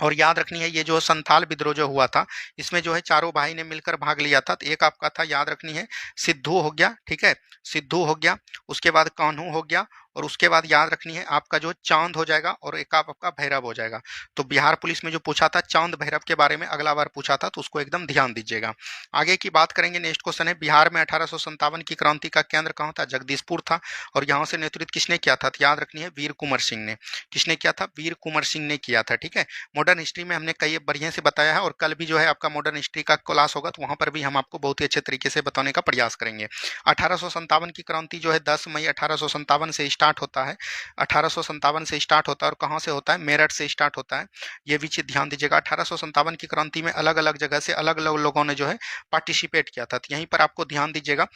और याद रखनी है ये जो संथाल विद्रोह जो हुआ था, इसमें जो है चारों भाई ने मिलकर भाग लिया था। तो एक आपका था, याद रखनी है सिद्धू हो गया। ठीक है, सिद्धू हो गया, उसके बाद कान्हू हो गया, और उसके बाद याद रखनी है आपका जो चांद हो जाएगा, और एक आपका भैरव हो जाएगा। तो बिहार पुलिस में जो पूछा था चांद भैरव के बारे में अगला बार पूछा था, तो उसको एकदम ध्यान दीजिएगा। आगे की बात करेंगे। नेक्स्ट क्वेश्चन है, बिहार में 1857 की क्रांति का केंद्र कहाँ था, जगदीशपुर था। और यहाँ से नेतृत्व किसने किया था, तो याद रखनी है वीर कुंवर सिंह ने। किसने किया था, वीर कुंवर सिंह ने किया था। ठीक है, मॉडर्न हिस्ट्री में हमने कई बढ़िया से बताया है, और कल भी जो है आपका मॉडर्न हिस्ट्री का क्लास होगा, तो वहां पर भी हम आपको बहुत ही अच्छे तरीके से बताने का प्रयास करेंगे। 1857 की क्रांति जो है 10 मई 1857 से स्टार्ट होता है। 1857 से स्टार्ट होता है, और कहाँ से होता है, मेरठ से स्टार्ट होता है। ये भी चीज ध्यान दीजिएगा। 1857 की क्रांति में अलग अलग जगह से अलग अलग लोगों ने जो है पार्टिसिपेट किया था, तो यहीं पर आपको ध्यान दीजिएगा।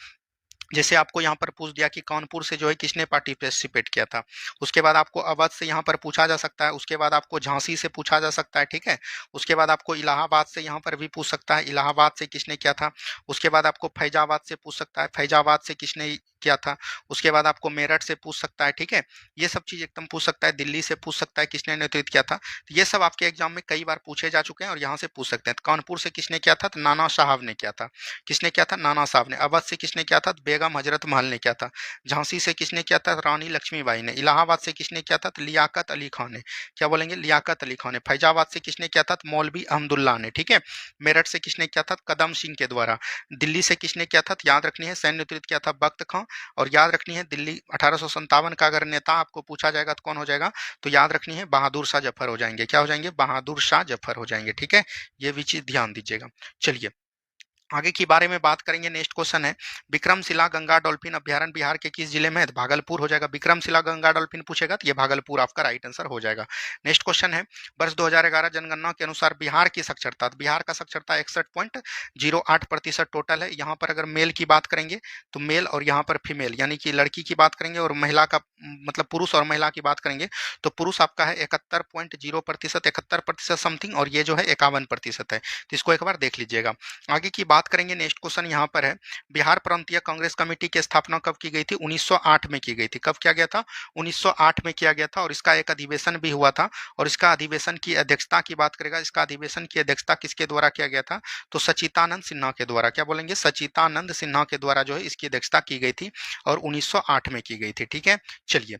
जैसे आपको यहाँ पर पूछ दिया कि कानपुर से जो है किसने पार्टिसिपेट किया था, उसके बाद आपको अवध से यहाँ पर पूछा जा सकता है, उसके बाद आपको झांसी से पूछा जा सकता है। ठीक है, उसके बाद आपको इलाहाबाद से यहाँ पर भी पूछ सकता है, इलाहाबाद से किसने किया था। उसके बाद आपको फैजाबाद से पूछ सकता है, फैजाबाद से किसने किया था। उसके बाद आपको मेरठ से पूछ सकता है। ठीक है, ये सब चीज एकदम पूछ सकता है। दिल्ली से पूछ सकता है किसने नेतृत्व किया था। तो ये सब आपके एग्जाम में कई बार पूछे जा चुके हैं, और यहाँ से पूछ सकते हैं। तो कानपुर से किसने किया था, तो नाना साहब ने किया था। किसने किया था, नाना साहब ने। अवध से किसने किया था, तो बेगम हजरत महल ने किया था। झांसी से किसने किया था, रानी लक्ष्मीबाई ने। इलाहाबाद से किसने किया था, तो लियाकत अली खान ने। क्या बोलेंगे, लियाकत अली खान ने। फैजाबाद से किसने किया था, तो मौलवी अहमदुल्ला ने। ठीक है, मेरठ से किसने किया था, तो कदम सिंह के द्वारा। दिल्ली से किसने किया था, तो याद रखनी है सैन्य नेतृत्व किया था बख्त खां। और याद रखनी है दिल्ली 1857 का अगर नेता आपको पूछा जाएगा तो कौन हो जाएगा, तो याद रखनी है बहादुर शाह जफर हो जाएंगे। क्या हो जाएंगे, बहादुर शाह जफर हो जाएंगे। ठीक है, ये भी चीज ध्यान दीजिएगा। चलिए आगे की बारे में बात करेंगे। नेक्स्ट क्वेश्चन है, विक्रमशिला गंगा डॉल्फिन अभ्यारण्य बिहार के किस जिले में है, तो भागलपुर हो जाएगा। विक्रमशिला गंगा डॉल्फिन पूछेगा तो ये भागलपुर आपका राइट आंसर हो जाएगा। नेक्स्ट क्वेश्चन है, वर्ष 2011 जनगणना के अनुसार बिहार की साक्षरता, तो बिहार का साक्षरता 61.08% टोटल है। यहाँ पर अगर मेल की बात करेंगे तो मेल, और यहाँ पर फीमेल यानी कि लड़की की बात करेंगे, और महिला का मतलब पुरुष और महिला की बात करेंगे तो पुरुष आपका है 71.0%, 71% समथिंग, और ये जो है 51% है। तो इसको एक बार देख लीजिएगा। आगे की बात बात करेंगे नेक्स्ट क्वेश्चन यहाँ पर है, बिहार प्रांतीय कांग्रेस कमेटी की स्थापना कब की गई थी? 1908 में की गई थी। कब किया गया था? 1908 में किया गया था और इसका एक अधिवेशन भी हुआ था। और इसका अधिवेशन की अध्यक्षता की बात करेगा, इसका अधिवेशन की अध्यक्षता किसके द्वारा किया गया था? तो सचिदानंद सिन्हा के द्वारा। क्या बोलेंगे? सचिदानंद सिन्हा के द्वारा जो है इसकी अध्यक्षता की गई थी और 1908 में की गई थी। ठीक है, चलिए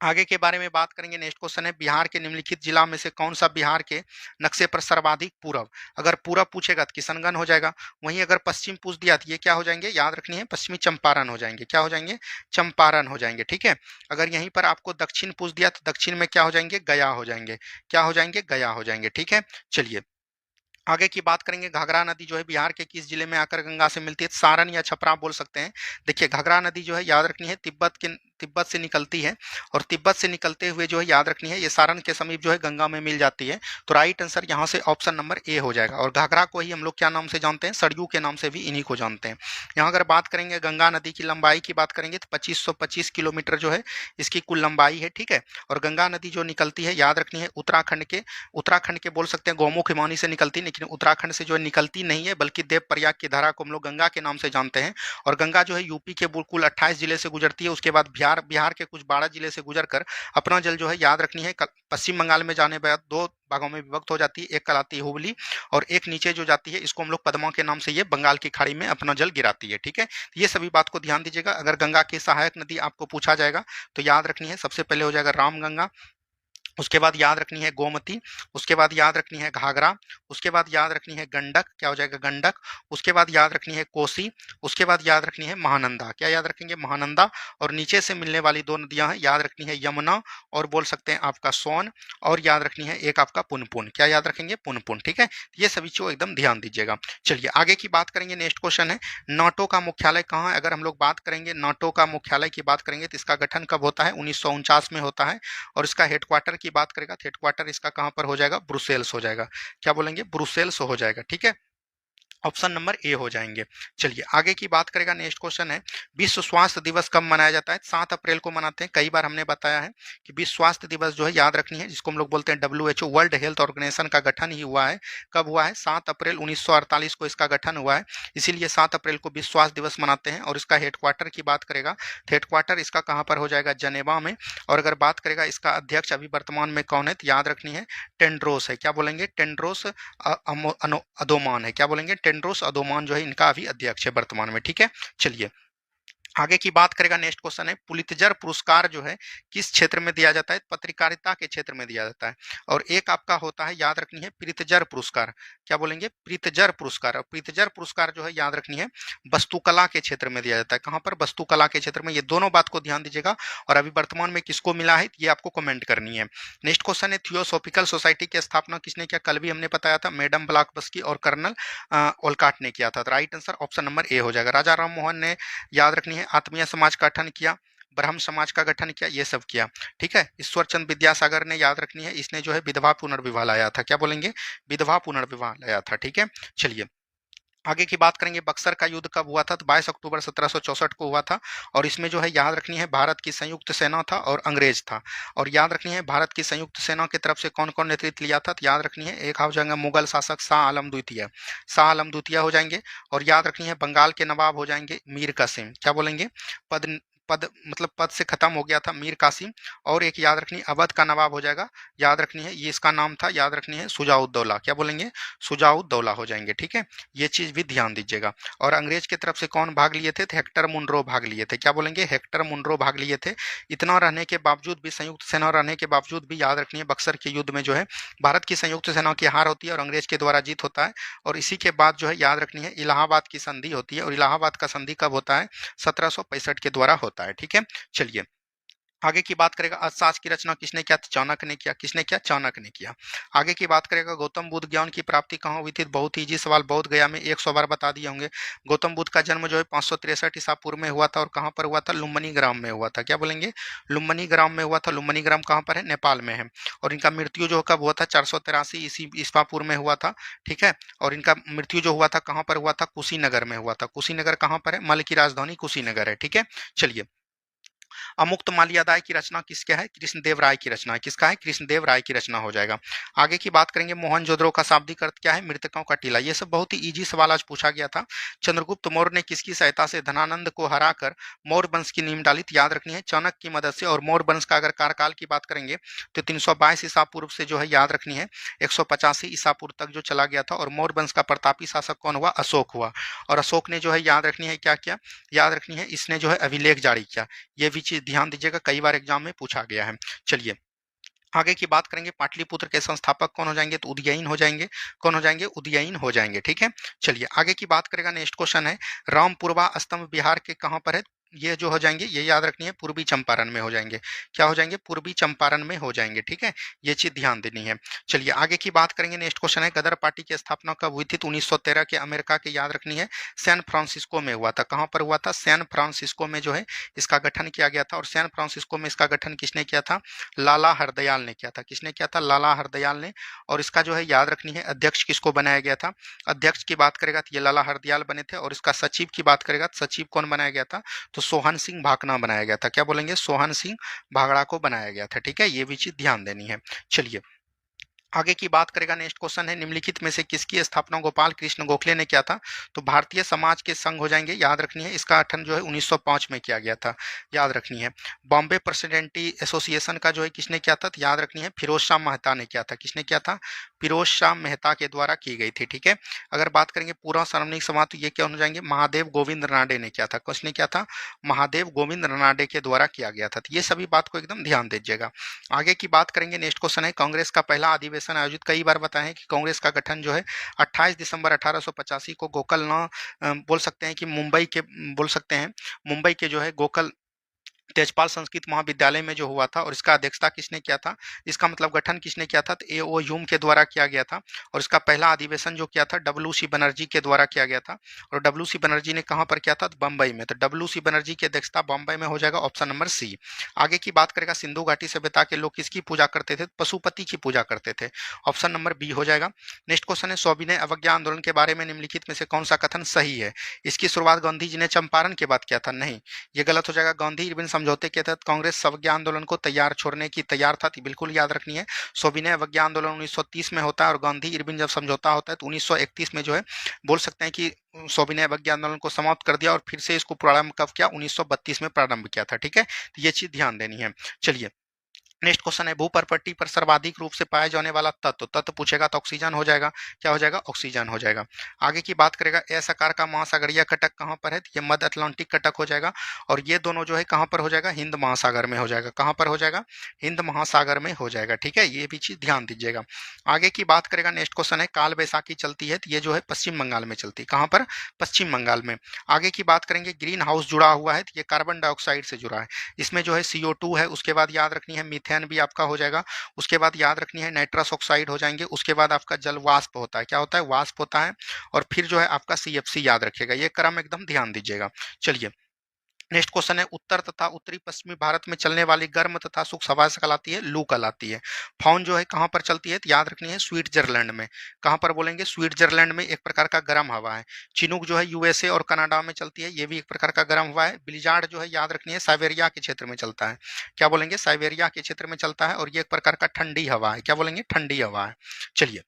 आगे के बारे में बात करेंगे। नेक्स्ट क्वेश्चन है, बिहार के निम्नलिखित जिला में से कौन सा बिहार के नक्शे पर सर्वाधिक पूरब? अगर पूरब पूछेगा तो किशनगंज हो जाएगा। वहीं अगर पश्चिम पूछ दिया तो ये क्या हो जाएंगे? याद रखनी है, पश्चिमी चंपारण हो जाएंगे। क्या हो जाएंगे? चंपारण हो जाएंगे। ठीक है, अगर यहीं पर आपको दक्षिण पूछ दिया तो दक्षिण में क्या हो जाएंगे? गया हो जाएंगे। क्या हो जाएंगे? गया हो जाएंगे। ठीक है, चलिए आगे की बात करेंगे। घाघरा नदी जो है बिहार के किस जिले में आकर गंगा से मिलती है? सारण या छपरा बोल सकते हैं। देखिए घाघरा नदी जो है याद रखनी है तिब्बत से निकलती है और तिब्बत से निकलते हुए जो है याद रखनी है ये सारण के समीप जो है गंगा में मिल जाती है। तो राइट आंसर यहाँ से ऑप्शन नंबर ए हो जाएगा। और घाघरा को ही हम लोग क्या नाम से जानते हैं? सरयू के नाम से भी इन्हीं को जानते हैं। यहाँ अगर बात करेंगे गंगा नदी की लंबाई की बात करेंगे तो 2525 किलोमीटर जो है इसकी कुल लंबाई है। ठीक है, और गंगा नदी जो निकलती है याद रखनी है उत्तराखंड के बोल सकते हैं गौमुख हिमानी से निकलती, लेकिन उत्तराखंड से जो है निकलती नहीं है बल्कि देवप्रयाग की धारा को हम लोग गंगा के नाम से जानते हैं। और गंगा जो है यूपी के कुल 28 जिले से गुजरती है। उसके बाद बिहार के कुछ 12 जिले से गुजर कर अपना जल जो है याद रखनी है पश्चिम बंगाल में जाने बाद दो भागों में विभक्त हो जाती है। एक कहलाती है हुबली और एक नीचे जो जाती है इसको हम लोग पद्मा के नाम से ये बंगाल की खाड़ी में अपना जल गिराती है। ठीक है, ये सभी बात को ध्यान दीजिएगा। अगर गंगा की सहायक नदी आपको पूछा जाएगा तो याद रखनी है सबसे पहले हो जाएगा रामगंगा, उसके बाद याद रखनी है गोमती, उसके बाद याद रखनी है घाघरा, उसके बाद याद रखनी है गंडक। क्या हो जाएगा? गंडक। उसके बाद याद रखनी है कोसी, उसके बाद याद रखनी है महानंदा। क्या याद रखेंगे? महानंदा। और नीचे से मिलने वाली दो नदियां हैं, याद रखनी है यमुना और बोल सकते हैं आपका सोन, और याद रखनी है एक आपका पुनपुन। क्या याद रखेंगे? पुनपुन। ठीक है, ये सभी चीजों एकदम ध्यान दीजिएगा। चलिए आगे की बात करेंगे। नेक्स्ट क्वेश्चन है, नाटो का मुख्यालय कहाँ है? अगर हम लोग बात करेंगे नाटो का मुख्यालय की बात करेंगे तो इसका गठन कब होता है? 1949 में होता है। और इसका हेडक्वार्टर की बात करेगा तो हेडक्वार्टर इसका कहां पर हो जाएगा? ब्रुसेल्स हो जाएगा। क्या बोलेंगे? ब्रुसेल्स हो जाएगा। ठीक है, ऑप्शन नंबर ए हो जाएंगे। चलिए आगे की बात करेगा। नेक्स्ट क्वेश्चन है, विश्व स्वास्थ्य दिवस कब मनाया जाता है? 7 अप्रैल को मनाते हैं। कई बार हमने बताया है कि विश्व स्वास्थ्य दिवस जो है याद रखनी है जिसको हम लोग बोलते हैं WHO वर्ल्ड हेल्थ ऑर्गेनाइजेशन का गठन ही हुआ है। कब हुआ है? 7 अप्रैल 1948 को इसका गठन हुआ है, इसीलिए 7 अप्रैल को विश्व स्वास्थ्य दिवस मनाते हैं। और इसका हेडक्वार्टर की बात करेगा तो हेडक्वार्टर इसका कहाँ पर हो जाएगा? जनेवा में। और अगर बात करेगा इसका अध्यक्ष अभी वर्तमान में कौन है तो याद रखनी है टेंड्रोस है। क्या बोलेंगे? टेंड्रोस अदोमान है। क्या बोलेंगे? टेंड्रोस अदोमान जो है इनका अभी अध्यक्ष है वर्तमान में। ठीक है, चलिए आगे की बात करेगा। नेक्स्ट क्वेश्चन है, पुलित्जर पुरस्कार जो है किस क्षेत्र में दिया जाता है? पत्रकारिता के क्षेत्र में दिया जाता है। और एक आपका होता है याद रखनी है प्रीतजर पुरस्कार। क्या बोलेंगे? प्रीतजर पुरस्कार। और प्रीतजर पुरस्कार जो है याद रखनी है वस्तुकला के क्षेत्र में दिया जाता है। कहां पर? वस्तुकला के क्षेत्र में। ये दोनों बात को ध्यान दीजिएगा। और अभी वर्तमान में किसको मिला है ये आपको कमेंट करनी है। नेक्स्ट क्वेश्चन है, थियोसॉफिकल सोसाइटी की स्थापना किसने किया? कल भी हमने बताया था, मैडम ब्लॉकबस्की और कर्नल ओलकाट ने किया था। Right answer option number A हो जाएगा। राजा राम मोहन ने याद रखनी है आत्मीय समाज का गठन किया, ब्रह्म समाज का गठन किया, ये सब किया। ठीक है, ईश्वर चंद विद्यासागर ने याद रखनी है इसने जो है विधवा पुनर्विवाह लाया था। क्या बोलेंगे? विधवा पुनर्विवाह लाया था। ठीक है, चलिए आगे की बात करेंगे। बक्सर का युद्ध कब हुआ था? तो 22 अक्टूबर 1764 को हुआ था। और इसमें जो है याद रखनी है भारत की संयुक्त सेना था और अंग्रेज था। और याद रखनी है भारत की संयुक्त सेना की तरफ से कौन कौन नेतृत्व लिया था? तो याद रखनी है एक हो जाएंगे मुगल शासक शाह आलम द्वितीय, शाह आलम द्वितीय हो जाएंगे। और याद रखनी है बंगाल के नवाब हो जाएंगे मीर कासिम। क्या बोलेंगे? पद पद मतलब पद से खत्म हो गया था मीर कासिम। और एक याद रखनी अवध का नवाब हो जाएगा, याद रखनी है ये इसका नाम था, याद रखनी है सुजाउद्दौला। क्या बोलेंगे? सुजाउद्दौला हो जाएंगे। ठीक है, ये चीज भी ध्यान दीजिएगा। और अंग्रेज की तरफ से कौन भाग लिए थे? तो हेक्टर मुनरो भाग लिए थे। क्या बोलेंगे? हेक्टर मुनरो भाग लिए थे। इतना रहने के बावजूद भी, संयुक्त सेना रहने के बावजूद भी याद रखनी है बक्सर के युद्ध में जो है भारत की संयुक्त सेना की हार होती है और अंग्रेज के द्वारा जीत होता है। और इसी के बाद जो है याद रखनी है इलाहाबाद की संधि होती है। और इलाहाबाद का संधि कब होता है? 1765 के द्वारा होता है। ठीक है, चलिए आगे की बात करेगा। अर्थशास्त्र की रचना किसने किया? चाणक्य ने किया। किसने किया? चाणक्य ने किया। आगे की बात करेगा, गौतम बुद्ध ज्ञान की प्राप्ति कहाँ हुई थी? बहुत ही इजी सवाल, बोध गया में 100 बार बता दिए होंगे। गौतम बुद्ध का जन्म जो है 563 ईसा पूर्व में हुआ था। और कहाँ पर हुआ था? लुम्बिनी ग्राम में हुआ था। क्या बोलेंगे? लुम्बिनी ग्राम में हुआ था। लुम्बिनी ग्राम कहाँ पर है? नेपाल में है। और इनका मृत्यु जो कब हुआ था? 483 ईसा पूर्व में हुआ था। ठीक है, और इनका मृत्यु जो हुआ था कहाँ पर हुआ था? कुशीनगर में हुआ था। कुशीनगर कहाँ पर है? मल की राजधानी कुशीनगर है। ठीक है, चलिए अमुक्त माल्यादाय की रचना किसके है? कृष्णदेव राय की रचना है। किसका है? कृष्णदेव राय की रचना हो जाएगा। आगे की बात करेंगे, मोहनजोदड़ो का शाब्दिक अर्थ क्या है? मृतकों का टीला। ये सब बहुत ही इजी सवाल आज पूछा गया था। चंद्रगुप्त मौर्य ने किसकी सहायता से धनानंद को हराकर मौर्य वंश की नींव डाली? याद रखनी है, चाणक्य की मदद से। और मौर्य वंश का अगर कार्यकाल की बात करेंगे तो 322 ईसा पूर्व से जो है याद रखनी है 185 ईसा पूर्व तक जो चला गया था। और मौर्य वंश का प्रतापी शासक कौन हुआ? अशोक हुआ। और अशोक ने जो है याद रखनी है क्या किया? याद रखनी है, इसने जो है अभिलेख जारी किया। ये भी चीज ध्यान दीजिएगा, कई बार एग्जाम में पूछा गया है। चलिए आगे की बात करेंगे, पाटलिपुत्र के संस्थापक कौन हो जाएंगे? तो उदयीन हो जाएंगे। कौन हो जाएंगे? उदयीन हो जाएंगे। ठीक है, चलिए आगे की बात करेगा। नेक्स्ट क्वेश्चन है, रामपुरवा स्तंभ बिहार के कहां पर है? ये जो हो जाएंगे, ये याद रखनी है, पूर्वी चंपारण में हो जाएंगे। क्या हो जाएंगे? पूर्वी चंपारण में हो जाएंगे। ठीक है, ये चीज ध्यान देनी है। चलिए आगे की बात करेंगे। नेक्स्ट क्वेश्चन है, गदर पार्टी की स्थापना कब हुई थी? तो 1913 के अमेरिका के याद रखनी है सैन फ्रांसिस्को में हुआ था। कहां पर हुआ था? सैन फ्रांसिस्को में जो है इसका गठन किया गया था। और सैन फ्रांसिस्को में इसका गठन किसने किया था? लाला हरदयाल ने किया था। किसने किया था? लाला हरदयाल ने। और इसका जो है याद रखनी है अध्यक्ष किसको बनाया गया था? अध्यक्ष की बात करेगा तो ये लाला हरदयाल बने थे। और इसका सचिव की बात करेगा तो सचिव कौन बनाया गया था? तो सोहन सिंह भाकना बनाया गया था। क्या बोलेंगे? सोहन सिंह भागड़ा को बनाया गया था। ठीक है, ये भी चीज ध्यान देनी है। चलिए आगे की बात करेगा। नेक्स्ट क्वेश्चन है, निम्नलिखित में से किसकी स्थापना गोपाल कृष्ण गोखले ने किया था? तो भारतीय समाज के संघ हो जाएंगे। याद रखनी है, इसका गठन जो है 1905 में किया गया था। याद रखनी है। बॉम्बे प्रेसिडेंटी एसोसिएशन का जो है किसने किया था? तो याद रखनी है फिरोज शाह मेहता ने किया था। किसने किया था? फिरोज शाह मेहता के द्वारा की गई थी। ठीक है, अगर बात करेंगे पूरा सार्वजनिक समाज तो ये क्या हो जाएंगे? महादेव गोविंद रानडे ने किया था। किसने किया था? महादेव गोविंद रानडे के द्वारा किया गया था। तो ये सभी बात को एकदम ध्यान दीजिएगा। आगे की बात करेंगे। नेक्स्ट क्वेश्चन है, कांग्रेस का पहला अधिवेशन आयोजित, कई बार बताएं कि कांग्रेस का गठन जो है 28 दिसंबर 1885 को गोकर्ण बोल सकते हैं कि मुंबई के बोल सकते हैं मुंबई के जो है गोकल तेजपाल संस्कृत महाविद्यालय में जो हुआ था। और इसका अध्यक्षता किसने किया था? इसका मतलब गठन किसने किया था? तो ए.ओ. ह्यूम के द्वारा किया गया था। और इसका पहला अधिवेशन जो किया था डब्ल्यू.सी. बनर्जी के द्वारा किया गया था। और डब्ल्यू.सी. बनर्जी ने कहां पर किया था? तो बंबई में। तो डब्ल्यू.सी. बनर्जी की अध्यक्षता बंबई में हो जाएगा, ऑप्शन नंबर सी। आगे की बात करेगा, सिंधु घाटी सभ्यता के लोग किसकी पूजा करते थे? पशुपति की पूजा करते थे। ऑप्शन नंबर बी हो जाएगा। नेक्स्ट क्वेश्चन है, सविनय अवज्ञा आंदोलन के बारे में निम्नलिखित में से कौन सा कथन सही है? इसकी शुरुआत गांधी जी ने चंपारण के बाद किया था। नहीं, ये गलत हो जाएगा। गांधी इरविन समझौते के तहत कांग्रेस अवज्ञा आंदोलन को तैयार छोड़ने की तैयार था। बिल्कुल याद रखनी है, सविनय अवज्ञा आंदोलन 1930 में होता है। और गांधी इरविन जब समझौता होता है तो 1931 में जो है बोल सकते हैं कि सविनय अवज्ञा आंदोलन को समाप्त कर दिया। और फिर से इसको प्रारंभ कब किया? 1932 में प्रारंभ किया था। ठीक है, तो ये चीज ध्यान देनी है। चलिए नेक्स्ट क्वेश्चन है, भूपर्पट्टी पर सर्वाधिक रूप से पाया जाने वाला तत्व, तत्व पूछेगा तो ऑक्सीजन हो जाएगा। क्या हो जाएगा? ऑक्सीजन हो जाएगा। आगे की बात करेगा, एस आकार का महासागरीय कटक कहां पर है? ये मध्य अटलांटिक कटक हो जाएगा। और ये दोनों जो है कहां पर हो जाएगा? हिंद महासागर में हो जाएगा। कहां पर हो जाएगा? हिंद महासागर में हो जाएगा। ठीक है, ये भी चीज ध्यान दीजिएगा। आगे की बात करेगा। नेक्स्ट क्वेश्चन है, काल बैसाखी चलती है तो ये जो है पश्चिम बंगाल में चलती है। कहां पर? पश्चिम बंगाल में। आगे की बात करेंगे, ग्रीन हाउस जुड़ा हुआ है तो ये कार्बन डाइऑक्साइड से जुड़ा है। इसमें जो है CO2 है। उसके बाद याद रखनी है मीथेन भी आपका हो जाएगा। उसके बाद याद रखनी है नाइट्रस ऑक्साइड हो जाएंगे। उसके बाद आपका जल वाष्प होता है। क्या होता है? वाष्प होता है। और फिर जो है आपका CFC याद रखिएगा। ये क्रम एकदम ध्यान दीजिएगा। चलिए नेक्स्ट क्वेश्चन है, उत्तर तथा उत्तरी पश्चिमी भारत में चलने वाली गर्म तथा शुष्क हवा से कहलाती है लू कहलाती है। फाउन जो है कहां पर चलती है? तो याद रखनी है स्विट्जरलैंड में। कहां पर बोलेंगे? स्विट्जरलैंड में एक प्रकार का गर्म हवा है। चिनूक जो है USA और कनाडा में चलती है, ये भी एक प्रकार का गर्म हवा है। ब्लिजार्ड जो है याद रखनी है साइबेरिया के क्षेत्र में चलता है। क्या बोलेंगे? साइबेरिया के क्षेत्र में चलता है। और ये एक प्रकार का ठंडी हवा है। क्या बोलेंगे? ठंडी हवा है। चलिए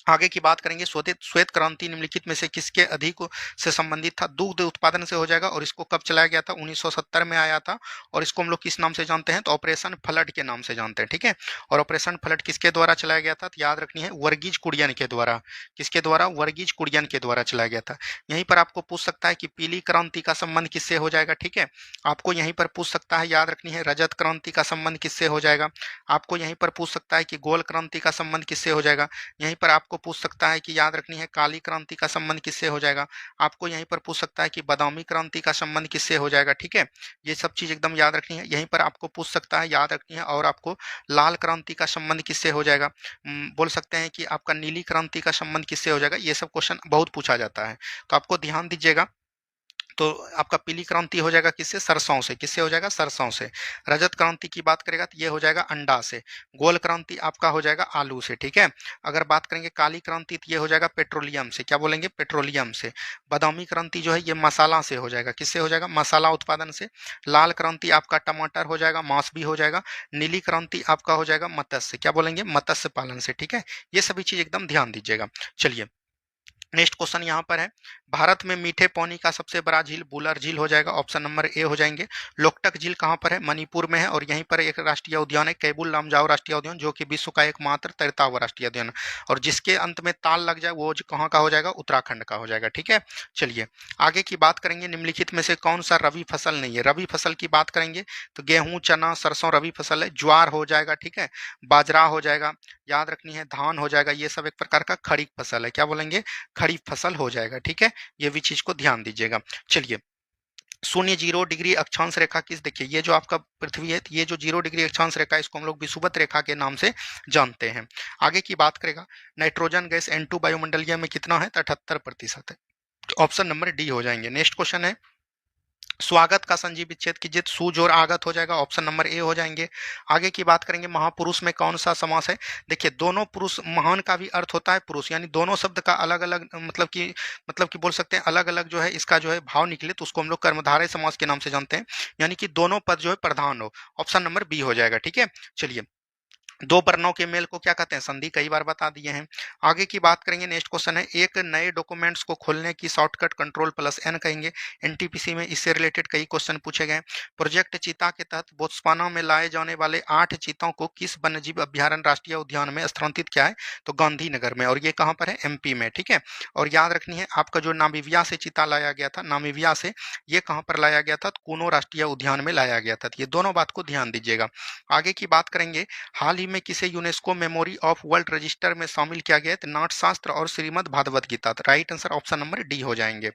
आगे की बात करेंगे, श्वेत श्वेत क्रांति निम्नलिखित में से किसके अधिक से संबंधित था? दुग्ध उत्पादन से हो जाएगा। और इसको कब चलाया गया था? 1970 में आया था। और इसको हम लोग किस नाम से जानते हैं? तो ऑपरेशन फ्लड के नाम से जानते हैं। ठीक है, और ऑपरेशन फ्लड किसके द्वारा चलाया गया था? तो याद रखनी है वर्गीज कुरियन के द्वारा। किसके द्वारा? वर्गीज कुरियन के द्वारा चलाया गया था। यहीं पर आपको पूछ सकता है कि पीली क्रांति का संबंध किससे हो जाएगा? ठीक है, आपको यहीं पर पूछ सकता है, याद रखनी है रजत क्रांति का संबंध किससे हो जाएगा। आपको यहीं पर पूछ सकता है कि गोल क्रांति का संबंध किससे हो जाएगा। यहीं पर आपको पूछ सकता है कि याद रखनी है काली क्रांति का संबंध किससे हो जाएगा। आपको यहीं पर पूछ सकता है कि बादामी क्रांति का संबंध किससे हो जाएगा। ठीक है, ये सब चीज एकदम याद रखनी है। यहीं पर आपको पूछ सकता है, याद रखनी है, और आपको लाल क्रांति का संबंध किससे हो जाएगा। बोल सकते हैं कि आपका नीली क्रांति का संबंध किससे हो जाएगा। ये सब क्वेश्चन बहुत पूछा जाता है, तो आपको ध्यान दीजिएगा। तो आपका पीली क्रांति हो जाएगा किससे? सरसों से। किससे हो जाएगा? सरसों से। रजत क्रांति की बात करेगा तो ये हो जाएगा अंडा से। गोल क्रांति आपका हो जाएगा आलू से, ठीक है। अगर बात करेंगे काली क्रांति तो ये हो जाएगा पेट्रोलियम से। क्या बोलेंगे? पेट्रोलियम से। बादामी क्रांति जो है ये मसाला से हो जाएगा। किससे हो जाएगा? मसाला उत्पादन से। लाल क्रांति आपका टमाटर हो जाएगा, मांस भी हो जाएगा। नीली क्रांति आपका हो जाएगा मत्स्य। क्या बोलेंगे? मत्स्य पालन से, ठीक है। ये सभी चीज एकदम ध्यान दीजिएगा। चलिए नेक्स्ट क्वेश्चन यहाँ पर है, भारत में मीठे पानी का सबसे बड़ा झील बुलर झील हो जाएगा, ऑप्शन नंबर ए हो जाएंगे। लोकटक झील कहाँ पर है? मणिपुर में है, और यहीं पर एक राष्ट्रीय उद्यान है कैबुल लामजाओ राष्ट्रीय उद्यान, जो कि विश्व का एकमात्र तैरता हुआ राष्ट्रीय उद्यान है, और जिसके अंत में ताल लग जाए वो कहाँ का हो जाएगा? उत्तराखंड का हो जाएगा, ठीक है। चलिए आगे की बात करेंगे, निम्नलिखित में से कौन सा रबी फसल नहीं है? रबी फसल की बात करेंगे तो गेहूं, चना, सरसों रबी फसल है। ज्वार हो जाएगा, ठीक है। बाजरा हो जाएगा, याद रखनी है। धान हो जाएगा, ये सब एक प्रकार का खरीफ फसल है। क्या बोलेंगे? खरीफ फसल हो जाएगा, ठीक है। ये भी चीज को ध्यान दीजिएगा। चलिए 0 0 डिग्री अक्षांश रेखा किस, देखिए ये जो आपका पृथ्वी है, ये जो 0 डिग्री अक्षांश रेखा है इसको हम लोग विषुवत रेखा के नाम से जानते हैं। आगे की बात करेगा, नाइट्रोजन गैस N2 वायुमंडलीय में कितना है? तो 78% है। ऑप्शन नंबर डी हो जाएंगे। नेक्स्ट क्वेश्चन है, स्वागत का संजीव विच्छेद कीजिए, सूज और आगत हो जाएगा, ऑप्शन नंबर ए हो जाएंगे। आगे की बात करेंगे, महापुरुष में कौन सा समास है? देखिए दोनों पुरुष, महान का भी अर्थ होता है पुरुष, यानी दोनों शब्द का अलग अलग मतलब कि बोल सकते हैं अलग अलग जो है इसका जो है भाव निकले तो उसको हम लोग कर्मधारय समास के नाम से जानते हैं, यानी कि दोनों पद जो है प्रधान हो। ऑप्शन नंबर बी हो जाएगा, ठीक है। चलिए दो वर्णों के मेल को क्या कहते हैं? संधि, कई बार बता दिए हैं। आगे की बात करेंगे, नेक्स्ट क्वेश्चन है, एक नए डॉक्यूमेंट्स को खोलने की शॉर्टकट कंट्रोल+N कहेंगे। एनटीपीसी में इससे रिलेटेड कई क्वेश्चन पूछे गए। प्रोजेक्ट चीता के तहत बोत्सवाना में लाए जाने वाले 8 चीतों को किस वन्यजीव अभ्यारण्य राष्ट्रीय उद्यान में स्थानांतरित किया है? तो गांधीनगर में, और ये कहाँ पर है? एमपी में, ठीक है। और याद रखनी है आपका जो नामीबिया से चीता लाया गया था, नामीबिया से, ये कहाँ पर लाया गया था? कूनो राष्ट्रीय उद्यान में लाया गया था। ये दोनों बात को ध्यान दीजिएगा। आगे की बात करेंगे, हाल ही में किसे UNESCO memory of world register में शामिल किया गया है? तो नाट्यशास्त्र और श्रीमद् भागवत गीता। तो right answer option number D हो जाएंगे।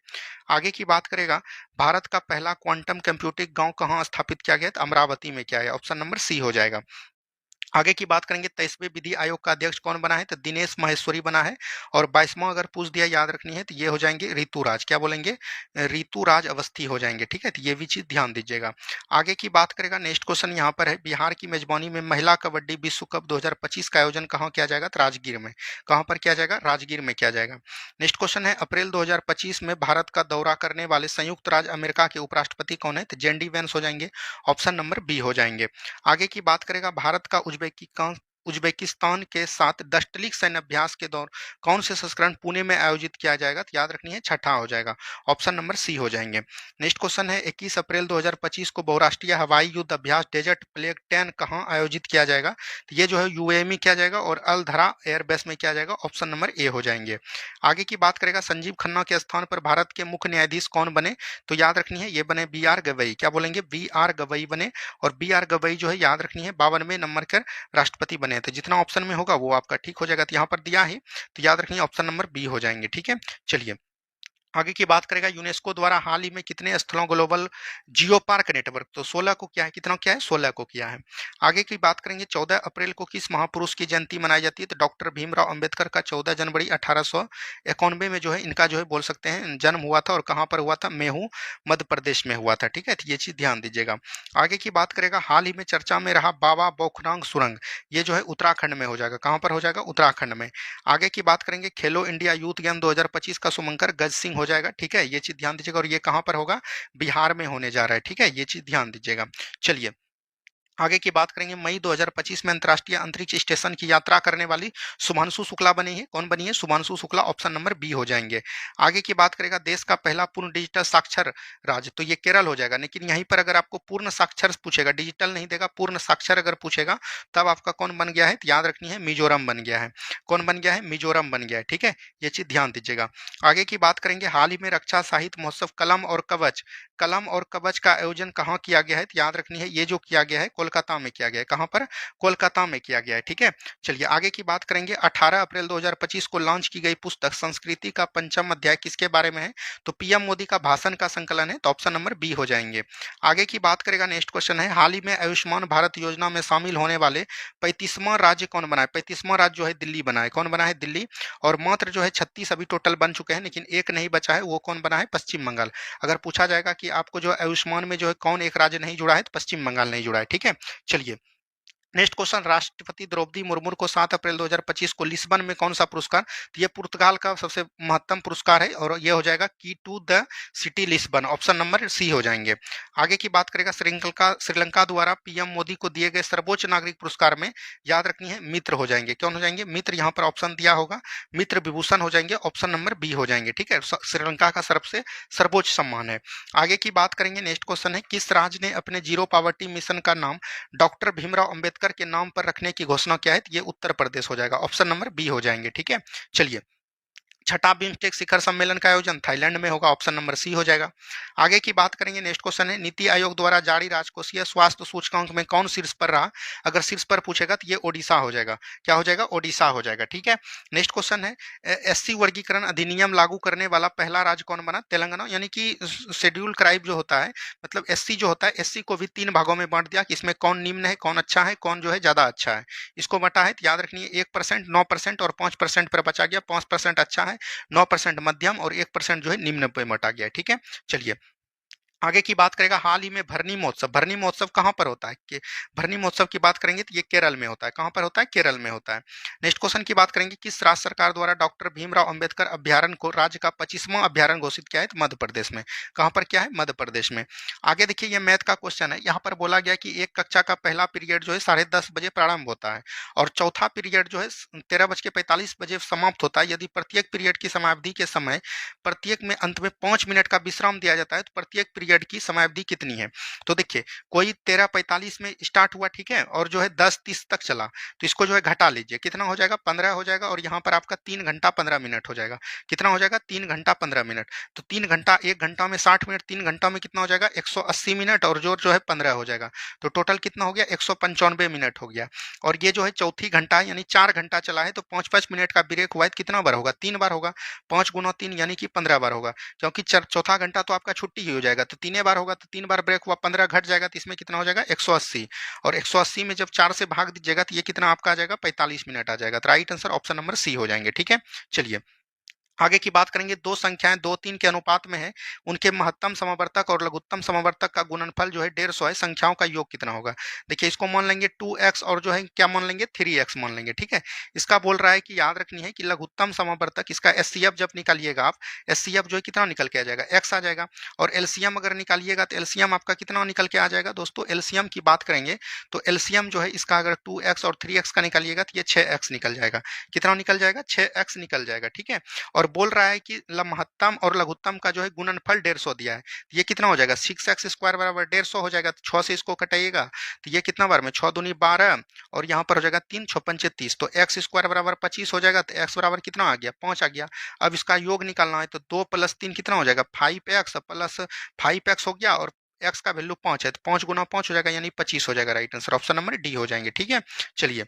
आगे की बात करेगा, भारत का पहला क्वांटम कंप्यूटिंग गांव कहां स्थापित किया गया? तो अमरावती में किया है, ऑप्शन नंबर सी हो जाएगा। आगे की बात करेंगे, 23वें विधि आयोग का अध्यक्ष कौन बना है? तो दिनेश माहेश्वरी बना है। और 22वां अगर पूछ दिया, याद रखनी है, तो ये हो जाएंगे ऋतुराज। क्या बोलेंगे? ऋतुराज अवस्थी हो जाएंगे, ठीक है। तो ये भी चीज ध्यान दीजिएगा। आगे की बात करेगा, नेक्स्ट क्वेश्चन यहाँ पर है, बिहार की मेजबानी में महिला कबड्डी विश्व कप 2025 का आयोजन कहाँ किया जाएगा? तो राजगीर में। कहाँ पर किया जाएगा? राजगीर में किया जाएगा। नेक्स्ट क्वेश्चन है, अप्रैल 2025 में भारत का दौरा करने वाले संयुक्त राज्य अमेरिका के उपराष्ट्रपति कौन है? तो जेडी वेंस हो जाएंगे, ऑप्शन नंबर बी हो जाएंगे। आगे की बात करेगा, भारत का उज्बेकिस्तान के साथ दशटलिक सैन्य अभ्यास के दौर कौन से संस्करण पुणे में आयोजित किया जाएगा? तो याद रखनी है, छठा हो जाएगा, ऑप्शन नंबर सी हो जाएंगे। नेक्स्ट क्वेश्चन है, 21 अप्रैल 2025 को बहुराष्ट्रीय हवाई युद्ध अभ्यास डेजर्ट प्लेग 10 कहाँ आयोजित किया जाएगा? तो ये जो है यूएई में किया जाएगा, और अल धरा एयरबेस में किया जाएगा, ऑप्शन नंबर ए हो जाएंगे। आगे की बात करेगा, संजीव खन्ना के स्थान पर भारत के मुख्य न्यायाधीश कौन बने? तो याद रखनी है, ये बने बी.आर. गवई। क्या बोलेंगे? बी.आर. गवई बने, और बी.आर. गवई जो है याद रखनी है 52वें नंबर के राष्ट्रपति बने थे। जितना ऑप्शन में होगा वो आपका ठीक हो जाएगा। तो यहाँ पर दिया है, तो याद रखिए ऑप्शन नंबर बी हो जाएंगे, ठीक है। चलिए आगे की बात करेगा, यूनेस्को द्वारा हाल ही में कितने स्थलों ग्लोबल जियो पार्क नेटवर्क, तो 16 को क्या है, कितना क्या है? 16 को किया है। आगे की बात करेंगे, 14 अप्रैल को किस महापुरुष की जयंती मनाई जाती है? तो डॉक्टर भीमराव अंबेडकर का 14 जनवरी 1891 में जो है इनका जो है बोल सकते हैं जन्म हुआ था, और कहाँ पर हुआ था? मेहू, मध्य प्रदेश में हुआ था, ठीक है। तो ये चीज ध्यान दीजिएगा। आगे की बात करेगा, हाल ही में चर्चा में रहा बाबा बौखनांग सुरंग, ये जो है उत्तराखंड में हो जाएगा। कहाँ पर हो जाएगा? उत्तराखंड में। आगे की बात करेंगे, खेलो इंडिया यूथ गेम 2025 का शुभंकर गज सिंह हो जाएगा, ठीक है। ये चीज ध्यान दीजिएगा, और ये कहां पर होगा? बिहार में होने जा रहा है, ठीक है। ये चीज ध्यान दीजिएगा। चलिए आगे की बात करेंगे, मई 2025 में अंतर्राष्ट्रीय अंतरिक्ष स्टेशन की यात्रा करने वाली शुभांशु शुक्ला बनी है। कौन बनी है? Shubhanshu Shukla, option number B हो जाएंगे। आगे की बात करेगा, देश का पहला पूर्ण डिजिटल साक्षर राज्य, तो ये केरल हो जाएगा। लेकिन यहीं पर अगर आपको पूर्ण साक्षर पूछेगा, डिजिटल नहीं देगा, पूर्ण साक्षर अगर पूछेगा, तब आपका कौन बन गया है? तो याद रखनी है, मिजोरम बन गया है। कौन बन गया है? मिजोरम बन गया है, ठीक है। ये चीज ध्यान दीजिएगा। आगे की बात करेंगे, हाल ही में रक्षा साहित्य महोत्सव कलम और कवच का आयोजन कहाँ किया गया है? तो याद रखनी है, ये जो किया गया है कोलकाता में किया गया है। कहाँ पर? कोलकाता में किया गया है। ठीक है, चलिए आगे की बात करेंगे। 18 अप्रैल 2025 को लॉन्च की गई पुस्तक संस्कृति का पंचम अध्याय किसके बारे में है? तो पीएम मोदी का भाषण का संकलन है, तो ऑप्शन नंबर बी हो जाएंगे। आगे की बात करेगा, नेक्स्ट क्वेश्चन है, हाल ही में आयुष्मान भारत योजना में शामिल होने वाले 35वां राज्य कौन बना है? 35वां राज्य जो है दिल्ली बना है। कौन बना है? दिल्ली। और मात्र जो है 36 अभी टोटल बन चुके हैं, लेकिन एक नहीं बचा है, वो कौन बना है? पश्चिम बंगाल। अगर पूछा जाएगा कि आपको जो आयुष्मान में जो है कौन एक राज्य नहीं जुड़ा है, तो पश्चिम बंगाल नहीं जुड़ा है। ठीक है, चलिए नेक्स्ट क्वेश्चन, राष्ट्रपति द्रौपदी मुर्मू को 7 अप्रैल 2025 को लिस्बन में कौन सा पुरस्कार? तो ये पुर्तगाल का सबसे महत्तम पुरस्कार है और ये हो जाएगा की to the city Lisbon, option number C हो जाएंगे। आगे की बात करेगा, श्रीलंका द्वारा पीएम मोदी को दिए गए सर्वोच्च नागरिक पुरस्कार में याद रखनी है मित्र हो जाएंगे। कौन हो जाएंगे? मित्र। यहाँ पर ऑप्शन दिया होगा, मित्र विभूषण हो जाएंगे, ऑप्शन नंबर बी हो जाएंगे। ठीक है, श्रीलंका का सबसे सर्वोच्च सम्मान है। आगे की बात करेंगे, नेक्स्ट क्वेश्चन है, किस राज्य ने अपने जीरो पॉवर्टी मिशन का नाम डॉक्टर भीमराव अंबेडकर के नाम पर रखने की घोषणा किया है? ये उत्तर प्रदेश हो जाएगा, ऑप्शन नंबर बी हो जाएंगे। ठीक है, चलिए छठा बिम्स्टेक शिखर सम्मेलन का आयोजन थाईलैंड में होगा, ऑप्शन नंबर सी हो जाएगा। आगे की बात करेंगे, नेक्स्ट क्वेश्चन है, नीति आयोग द्वारा जारी राजकोषीय स्वास्थ्य सूचकांक में कौन शीर्ष पर रहा? अगर शीर्ष पर पूछेगा तो ये ओडिशा हो जाएगा। क्या हो जाएगा? ओडिशा हो जाएगा। ठीक है, नेक्स्ट क्वेश्चन है, एससी वर्गीकरण अधिनियम लागू करने वाला पहला राज्य कौन बना? तेलंगाना। यानी कि शेड्यूल ट्राइब जो होता है, मतलब एससी जो होता है, एससी को भी 3 भागों में बांट दिया कि इसमें कौन निम्न है, कौन अच्छा है, कौन जो है ज्यादा अच्छा है। इसको बटा है, तो याद रखनी है 1%, 9% और 5% पर बचा गया। 5% अच्छा है, 9% मध्यम और 1% जो है निम्न पे बटा गया है। ठीक है, चलिए आगे की बात करेगा, हाल ही में भरनी महोत्सव। भरनी महोत्सव कहाँ पर होता है? कि भरनी महोत्सव की बात करेंगे तो ये केरल में होता है। कहाँ पर होता है? केरल में होता है। नेक्स्ट क्वेश्चन की बात करेंगे, किस राज्य सरकार द्वारा डॉक्टर भीमराव अंबेडकर अभ्यारण्य को राज्य का 25वां अभ्यारण्य घोषित किया है? तो मध्य प्रदेश में। कहाँ पर क्या है? मध्य प्रदेश में। आगे देखिए, ये मैथ का क्वेश्चन है। यहाँ पर बोला गया कि एक कक्षा का पहला पीरियड जो है 10:30 बजे प्रारंभ होता है और चौथा पीरियड जो है 13:45 बजे समाप्त होता है। यदि प्रत्येक पीरियड की समाप्ति के समय प्रत्येक में अंत में 5 मिनट का विश्राम दिया जाता है, तो प्रत्येक पीरियड की समयावधि कितनी है? तो देखिए, कोई 13:45 में स्टार्ट हुआ, ठीक है, और जो है 10:30 तक चला, तो इसको जो है घटा लीजिए, कितना हो जाएगा? 15 हो जाएगा। और यहाँ पर आपका 3 घंटा 15 मिनट हो जाएगा। कितना हो जाएगा? 3 घंटा 15 मिनट। तो 3 घंटा, 1 घंटा में 60 मिनट, 3 घंटा में कितना हो जाएगा? 180 मिनट और जो है 15 हो जाएगा। तो टोटल कितना हो गया? 195 मिनट हो गया। और ये जो है चौथी घंटा है, यानी 4 घंटा चला है, तो 5-5 मिनट का ब्रेक हुआ है, तो कितना बार होगा? 3 बार होगा। 5 गुना 3 यानी कि 15 बार होगा, क्योंकि चौथा घंटा तो आपका छुट्टी ही हो जाएगा, तो 3 बार होगा, तो 3 बार ब्रेक हुआ, 15 घट जाएगा, तो इसमें कितना हो जाएगा? 180। और 180 में जब 4 से भाग दीजिएगा तो ये कितना आपका आ जाएगा? 45 मिनट आ जाएगा। तो right answer option number C हो जाएंगे। ठीक है, चलिए आगे की बात करेंगे, दो संख्याएं 2-3 के अनुपात में है, उनके महत्तम समवर्तक और लघुत्तम समवर्तक का गुणनफल जो है 150 है, संख्याओं का योग कितना होगा? देखिए, इसको मान लेंगे 2x और जो है क्या मान लेंगे? 3x मान लेंगे। ठीक है, इसका बोल रहा है कि याद रखनी है कि लघुत्तम समवर्तक, इसका एचसीएफ जब निकालिएगा आप, एचसीएफ जो है कितना निकल के आ जाएगा? x आ जाएगा। और एलसीएम अगर निकालिएगा तो एलसीएम आपका कितना निकल के आ जाएगा? दोस्तों एलसीएम की बात करेंगे तो एलसीएम जो है इसका अगर 2x और 3x का निकालिएगा तो ये 6x निकल जाएगा। कितना निकल जाएगा? 6x निकल जाएगा। ठीक है, और बोल रहा है कि महत्तम और लघुत्तम का जो है गुणनफल 150 दिया है, तो ये कितना हो जाएगा? 6x स्क्वायर बराबर 150 हो जाएगा। तो 6 से इसको कटाइएगा तो ये कितना बार में? 6 दूनी 12 और यहाँ पर हो जाएगा 3 6 पंचे 30, तो x स्क्वायर बराबर 25 हो जाएगा। तो x बराबर कितना आ गया? 5 आ गया। अब इसका योग निकालना है, तो 2 + 3 कितना हो जाएगा? 5x प्लस 5x हो गया, और x का वैल्यू 5 है, तो 5 गुना 5 हो जाएगा, यानी 25 हो जाएगा। Right answer option number D हो जाएंगे। ठीक है, चलिए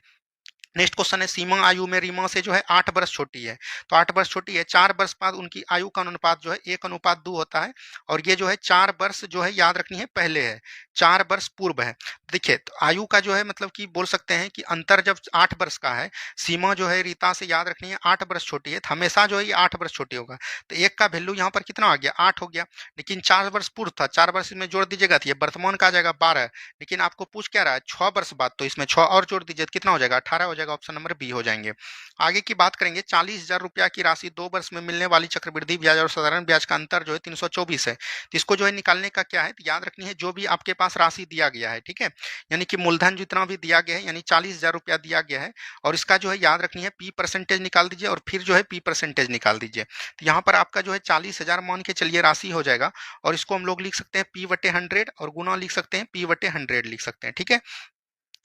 नेक्स्ट क्वेश्चन है, सीमा आयु में रीमा से जो है 8 वर्ष छोटी है, तो 8 वर्ष छोटी है, 4 वर्ष बाद उनकी आयु का अनुपात जो है 1:2 होता है। और ये जो है 4 वर्ष जो है याद रखनी है पहले है, 4 वर्ष पूर्व है। देखिए, तो आयु का जो है मतलब कि बोल सकते हैं कि अंतर जब 8 वर्ष का है, सीमा जो है रीता से याद रखनी है 8 वर्ष छोटी है, तो हमेशा जो है ये 8 वर्ष छोटी होगा। तो एक का वैल्यू यहाँ पर कितना आ गया? 8 हो गया। लेकिन 4 वर्ष पूर्व था, 4 वर्ष में जोड़ दीजिएगा तो ये वर्तमान का आ जाएगा 12। लेकिन आपको पूछ क्या रहा है? 6 वर्ष बाद, तो इसमें 6 और जोड़ दीजिए तो कितना हो जाएगा? 18 हो जाएगा। ऑप्शन नंबर बी हो जाएंगे। आगे की बात करेंगे, 40,000 रुपया की राशि 2 वर्ष में मिलने वाली चक्रवृद्धि ब्याज और साधारण ब्याज का अंतर जो है 324 है, तो इसको जो है निकालने का क्या है? तो याद रखनी है जो भी आपके पास राशि दिया गया है, ठीक है, यानी कि मूलधन जितना भी दिया गया है, यानी 40,000 रुपया दिया गया है, और इसका जो है याद रखनी है पी परसेंटेज निकाल दीजिए और फिर जो है पी परसेंटेज निकाल दीजिए। तो यहाँ पर आपका जो है 40,000 मान के चलिए राशि हो जाएगा, और इसको हम लोग लिख सकते हैं P/100 और गुना लिख सकते हैं P/100 लिख सकते हैं। ठीक है,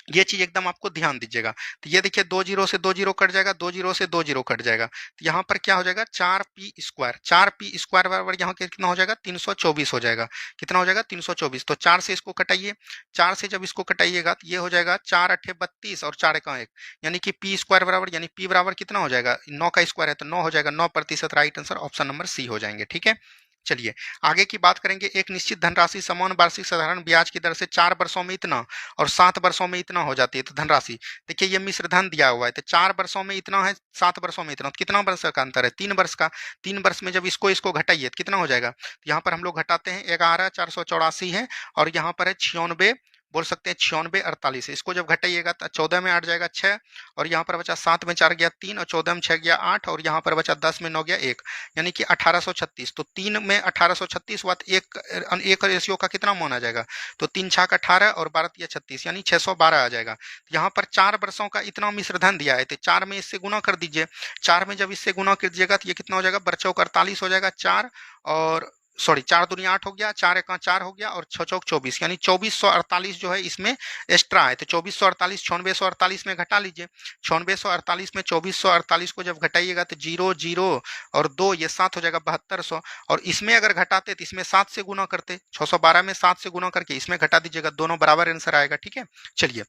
ये चीज एकदम आपको ध्यान दीजिएगा। तो ये देखिए 2 जीरो से 2 जीरो कट जाएगा, 2 जीरो से 2 जीरो कट जाएगा। तो यहाँ पर क्या हो जाएगा 4p स्क्वायर बराबर यहाँ के कितना हो जाएगा 324 हो जाएगा। कितना हो जाएगा 324। तो 4 से इसको कटाइए, 4 से जब इसको कटाइएगा तो ये हो जाएगा 4 अठे 32 और 4 का 1, यानी कि पी स्क्वायर बराबर, यानी पी बराबर कितना हो जाएगा 9 का स्क्वायर है तो 9 हो जाएगा, 9%। Right answer option number C हो जाएंगे। ठीक है, चलिए आगे की बात करेंगे। एक निश्चित धनराशि समान वार्षिक साधारण ब्याज की दर से 4 वर्षों में इतना और 7 वर्षों में इतना हो जाती है। तो धनराशि देखिए ये मिश्र धन दिया हुआ है, तो 4 वर्षों में इतना है, 7 वर्षों में इतना, तो कितना वर्ष का अंतर है 3 वर्ष का। 3 वर्ष में जब इसको घटाइए तो कितना हो जाएगा। तो यहाँ पर हम लोग घटाते हैं 11,484 है और यहाँ पर है 96, बोल सकते हैं 96 48 है। इसको जब घटाइएगा तो 14 में 8 जाएगा 6 और यहाँ पर बचा 7 में 4 गया 3 और 14 में 6 गया 8 और यहाँ पर बचा 10 में 9 गया 1, यानी कि 1836। तो 3 में 1836 हुआ तो एक रेशियो का कितना मान आ जाएगा। तो 3 छाक 18 और 12 तिया 36, यानी 612 आ जाएगा। यहाँ पर 4 वर्षों का इतना मिश्र धन दिया है तो 4 में इससे गुना कर दीजिए। 4 में जब इससे गुना कर दीजिएगा तो ये कितना हो जाएगा, बरचौक 48 हो जाएगा। 4 और सॉरी 4 दूनी 8 हो गया, 4 एका 4 हो गया और 6 चौक 24, यानी 2448 जो है इसमें एक्स्ट्रा है। तो 2448 9648 में घटा लीजिए। 9648 में 2448 को जब घटाइएगा तो 0 0 और 2 ये 7 हो जाएगा 7200। और इसमें अगर घटाते तो इसमें 7 से गुना करते, 612 में 7 से गुना करके इसमें घटा दीजिएगा, दोनों बराबर आंसर आएगा। ठीक है, चलिए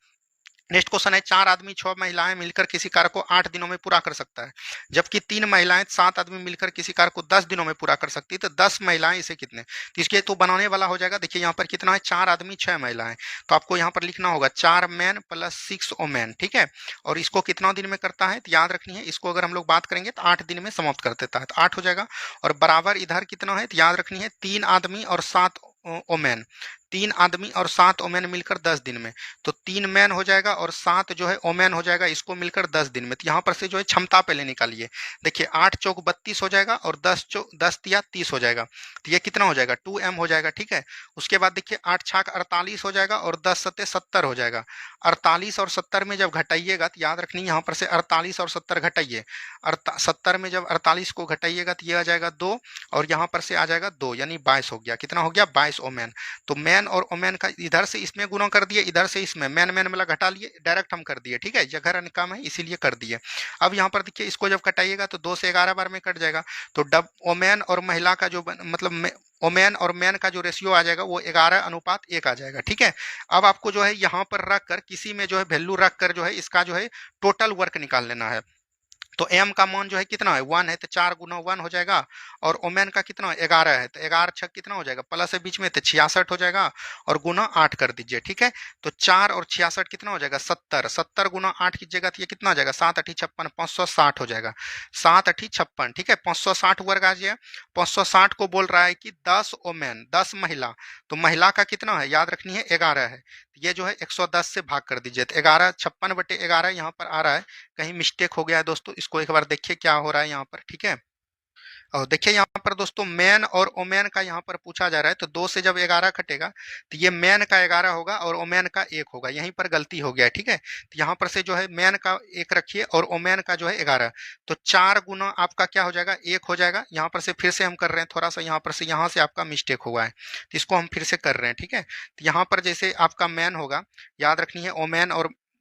नेक्स्ट क्वेश्चन है। 4 आदमी 6 महिलाएं मिलकर किसी कार्य को 8 दिनों में पूरा कर सकता है, जबकि 3 महिलाएं 7 आदमी मिलकर किसी कार्य को 10 दिनों में पूरा कर सकती है। तो 10 महिलाएं इसे कितने, तो इसके तो बनाने वाला हो जाएगा। देखिए यहाँ पर कितना है 4 आदमी 6 महिलाएं, तो आपको यहाँ पर लिखना होगा 4 मैन प्लस 6 ओमेन। ठीक है, और इसको कितना दिन में करता है तो याद रखनी है, इसको अगर हम लोग बात करेंगे तो 8 दिन में समाप्त कर देता है, तो 8 हो जाएगा। और बराबर इधर कितना है तो याद रखनी है 3 आदमी और 7 ओमेन, 3 आदमी और 7 ओमेन मिलकर 10 दिन में। तो 3 मैन हो जाएगा और 7 जो है ओमेन हो जाएगा, इसको मिलकर 10 दिन में। तो यहाँ पर से जो है क्षमता पहले निकालिए। देखिए 8 चौक 32 हो जाएगा और 10 तिया 30 हो जाएगा, तो ये कितना हो जाएगा 2m हो जाएगा। ठीक है, उसके बाद देखिए 8 छाक 48 हो जाएगा और 10 सत्ते 70 हो जाएगा। 48 और 70 में जब घटाइएगा तो याद रखनी यहाँ पर से 48 और 70 घटाइए। 70 में जब 48 को घटाइएगा तो ये आ जाएगा 2 और यहाँ पर से आ जाएगा 2, यानी 22 हो गया। कितना हो गया 22 ओमेन। तो मैन और ओमेन का इधर से इसमें गुना कर दिए, इधर से इसमें मैन मैन वाला घटा लिए, डायरेक्ट हम कर दिए। ठीक है, जगह निकाम है इसीलिए कर दिए। अब यहाँ पर देखिए इसको जब कटाइएगा तो 2 से 11 बार में कट जाएगा। तो डब ओमेन और महिला का जो मतलब ओमेन और मैन का जो रेशियो आ जाएगा वो 11:1 आ जाएगा। ठीक है, अब आपको जो है यहाँ पर रख कर किसी में जो है वैल्यू रख कर जो है इसका जो है टोटल वर्क निकाल लेना है। तो m का मान जो है कितना है 1 है, तो 4 गुना 1 हो जाएगा। और ओमेन का कितना 11 है, तो 11 छक कितना हो जाएगा, प्लस है बीच में तो 66 हो जाएगा और गुना 8 कर दीजिए। ठीक है, तो 4 और 66 कितना हो जाएगा 70, 70 गुना 8 कीजिएगा तो ये कितना हो जाएगा 7 अठी 56, 560 हो जाएगा। 7 अठी 56, ठीक है 560 वर्ग आ जाए। 560 को बोल रहा है कि 10 ओमेन 10 महिला, तो महिला का कितना है याद रखनी है 11 है, ये जो है 110 से भाग कर दीजिए। तो 11 56/11 यहाँ पर आ रहा है, कहीं मिस्टेक हो गया है दोस्तों, इसको एक बार देखिए क्या हो रहा है यहाँ पर। ठीक है, और देखिए यहाँ पर दोस्तों मैन और ओमेन का यहाँ पर पूछा जा रहा है, तो 2 से जब 11 कटेगा तो ये मैन का 11 होगा और ओमेन का 1 होगा, यहीं पर गलती हो गया है। ठीक है, तो यहाँ पर से जो है मैन का 1 रखिए और ओमेन का जो है 11, तो 4 गुना आपका क्या हो जाएगा 1 हो जाएगा। यहाँ पर से फिर से हम कर रहे हैं, थोड़ा सा यहाँ से आपका मिस्टेक हुआ है, तो इसको हम फिर से कर रहे हैं। ठीक है, तो यहाँ पर जैसे आपका मैन होगा, याद रखनी है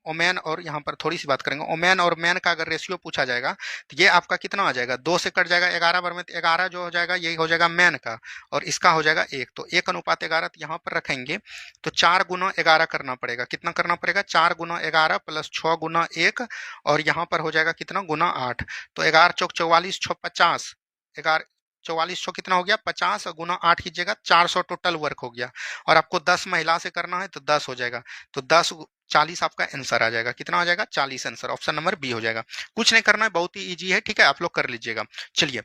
ओमेन और यहाँ पर थोड़ी सी बात करेंगे, ओमेन और मैन का अगर रेशियो पूछा जाएगा तो ये आपका कितना आ जाएगा 2 से कट जाएगा 11 बार में, तो 11 जो हो जाएगा यही हो जाएगा मैन का और इसका हो जाएगा 1, तो 1:11 तो यहाँ पर रखेंगे। तो 4 गुना 11 करना पड़ेगा, कितना करना पड़ेगा 4 गुना 11 प्लस 6 गुना 1 और यहाँ पर हो जाएगा कितना गुना 8, तो 11 चौक 44 6 50, 11 44 कितना हो गया 50 गुना 8 कीजिएगा 400 टोटल वर्क हो गया। और आपको 10 महिला से करना है तो 10 हो जाएगा, तो 10 40 आपका आंसर आ जाएगा। कितना आ जाएगा 40 आंसर, ऑप्शन नंबर बी हो जाएगा। कुछ नहीं करना है, बहुत ही इजी है। ठीक है, आप लोग कर लीजिएगा। चलिए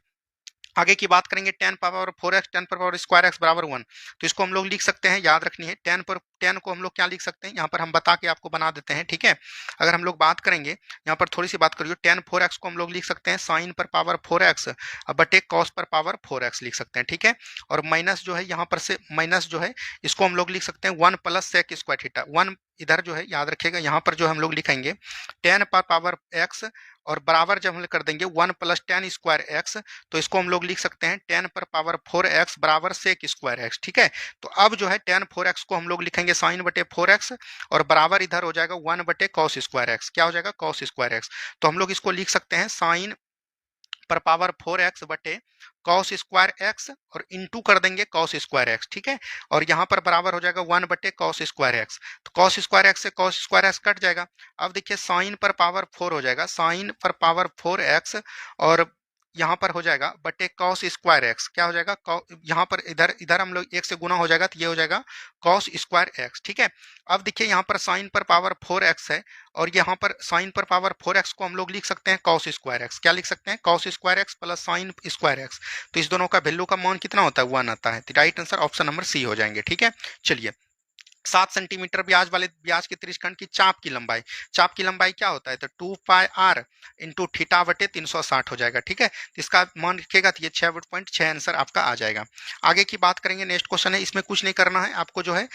आगे की बात करेंगे 10 power 4x 10 power square x बराबर 1, तो इसको हम लोग लिख सकते हैं, याद रखनी है 10 को हम लोग क्या लिख सकते हैं, यहाँ पर हम बता के आपको बना देते हैं। ठीक है, अगर हम लोग बात करेंगे यहाँ पर थोड़ी सी बात करिए, 10 4x को हम लोग लिख सकते हैं साइन पर पावर 4x बटे कॉस पर पावर 4x लिख सकते हैं। ठीक है, और माइनस जो है यहाँ पर से माइनस जो है इसको हम लोग लिख सकते हैं 1 प्लस सेक स्क्वायर थीटा, 1 इधर जो है याद रखिएगा, यहाँ पर जो हम लोग लिखेंगे 10 पर पावर x और बराबर जब हम लोग कर देंगे 1 प्लस 10 स्क्वायर एक्स, तो इसको हम लोग लिख सकते हैं 10 पर पावर 4x बराबर सेक स्क्वायर एक्स। ठीक है, तो अब जो है 10 4x को हम लोग लिखेंगे साइन बटे 4x और बराबर इधर हो जाएगा 1 बटे कॉस स्क्वायर एक्स। क्या हो जाएगा? Cos square x. तो हम लोग इसको लिख सकते हैं साइन पर पावर 4x बटे कॉस स्क्वायर एक्स और इंटू कर देंगे कॉस स्क्वायर एक्स। ठीक है, और यहाँ पर बराबर हो जाएगा 1 बटे कॉस स्क्वायर एक्स। तो कॉस स्क्वायर एक्स से कॉस स्क्वायर एक्स कट जाएगा। अब देखिए साइन पर पावर 4 हो जाएगा, साइन पर पावर 4x और यहाँ पर हो जाएगा बटे कॉस स्क्वायर एक्स। क्या हो जाएगा? यहाँ पर इधर इधर हम लोग एक से गुना हो जाएगा, तो ये हो जाएगा कॉस स्क्वायर एक्स। ठीक है, अब देखिए यहाँ पर साइन पर पावर 4x है और यहाँ पर साइन पर पावर 4x को हम लोग लिख सकते हैं कॉस स्क्वायर एक्स। क्या लिख सकते हैं? Cos square x plus sine square x. तो इस दोनों का वैल्यू का मान कितना होता है? 1 आता है। तो right answer option number C हो जाएंगे। ठीक है, चलिए 7 सेंटीमीटर ब्याज वाले ब्याज के त्रिज्यखंड की चाप की लंबाई, चाप की लंबाई क्या होता है? तो 2 पाई आर इंटू थीटा बटे 360 हो जाएगा। ठीक है, तो इसका मान रखिएगा तो ये 6.6 आंसर आपका आ जाएगा। आगे की बात करेंगे, नेक्स्ट क्वेश्चन है, इसमें कुछ नहीं करना है आपको, जो है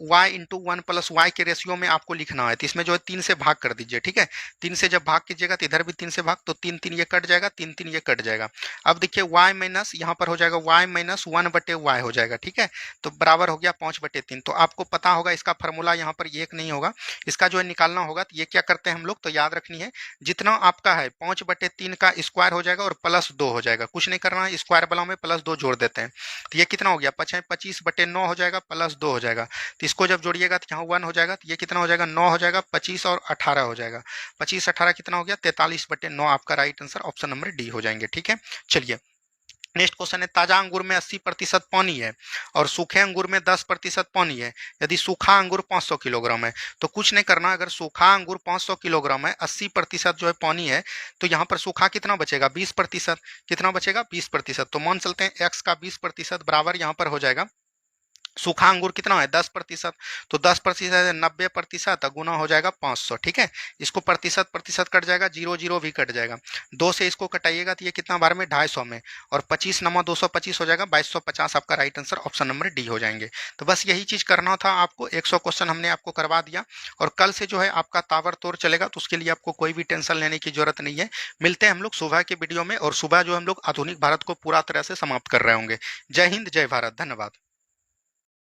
y इंटू 1 प्लस वाई के रेशियो में आपको लिखना है। तो इसमें जो है 3 से भाग कर दीजिए। ठीक है, 3 से जब भाग कीजिएगा तो इधर भी 3 से भाग, तो 3 3 ये कट जाएगा, 3 3 ये कट जाएगा। अब देखिए y माइनस यहाँ पर हो जाएगा y माइनस 1 बटे वाई हो जाएगा। ठीक है, तो बराबर हो गया 5 बटे 3। तो आपको पता होगा इसका फॉर्मूला यहाँ पर ये एक नहीं होगा, इसका जो है निकालना होगा। तो ये क्या करते हैं हम लोग, तो याद रखनी है जितना आपका है 5 बटे 3 का स्क्वायर हो जाएगा और प्लस 2 हो जाएगा। कुछ नहीं करना है, स्क्वायर वाला में प्लस 2 जोड़ देते हैं। तो ये कितना हो गया? 25 बटे 9 हो जाएगा प्लस 2 हो जाएगा। तो इसको जब जोड़िएगा तो यहाँ 1 हो जाएगा, तो ये कितना हो जाएगा? 9 हो जाएगा, 25 और 18 हो जाएगा। 25 18 कितना हो गया? 43 बटे 9 आपका right answer option number D हो जाएंगे। ठीक है, चलिए नेक्स्ट क्वेश्चन है, ताजा अंगूर में 80% पानी है और सूखे अंगूर में 10% पानी है। यदि सूखा अंगूर 500 किलोग्राम है, तो कुछ नहीं करना। अगर सूखा अंगूर 500 किलोग्राम है, 80% जो है पानी है, तो यहाँ पर सूखा कितना बचेगा? 20%। कितना बचेगा? 20%। तो मान चलते हैं x का 20% बराबर यहाँ पर हो जाएगा, सूखा अंगूर कितना है? 10%। तो 10% 90% गुना हो जाएगा 500। ठीक है, इसको प्रतिशत प्रतिशत कट जाएगा, 0 0 भी कट जाएगा। 2 से इसको कटाइएगा तो ये कितना बार में? 250 में, और 25 नमा 225 हो जाएगा, 2250 आपका right answer option number D हो जाएंगे। तो बस यही चीज करना था आपको, 100 क्वेश्चन हमने आपको करवा दिया और कल से जो है आपका ताबड़तोड़ चलेगा, तो उसके लिए आपको कोई भी टेंशन लेने की जरूरत नहीं है। मिलते हैं हम लोग सुबह के वीडियो में, और सुबह जो हम लोग आधुनिक भारत को पूरा तरह से समाप्त कर रहे होंगे। जय हिंद, जय भारत, धन्यवाद।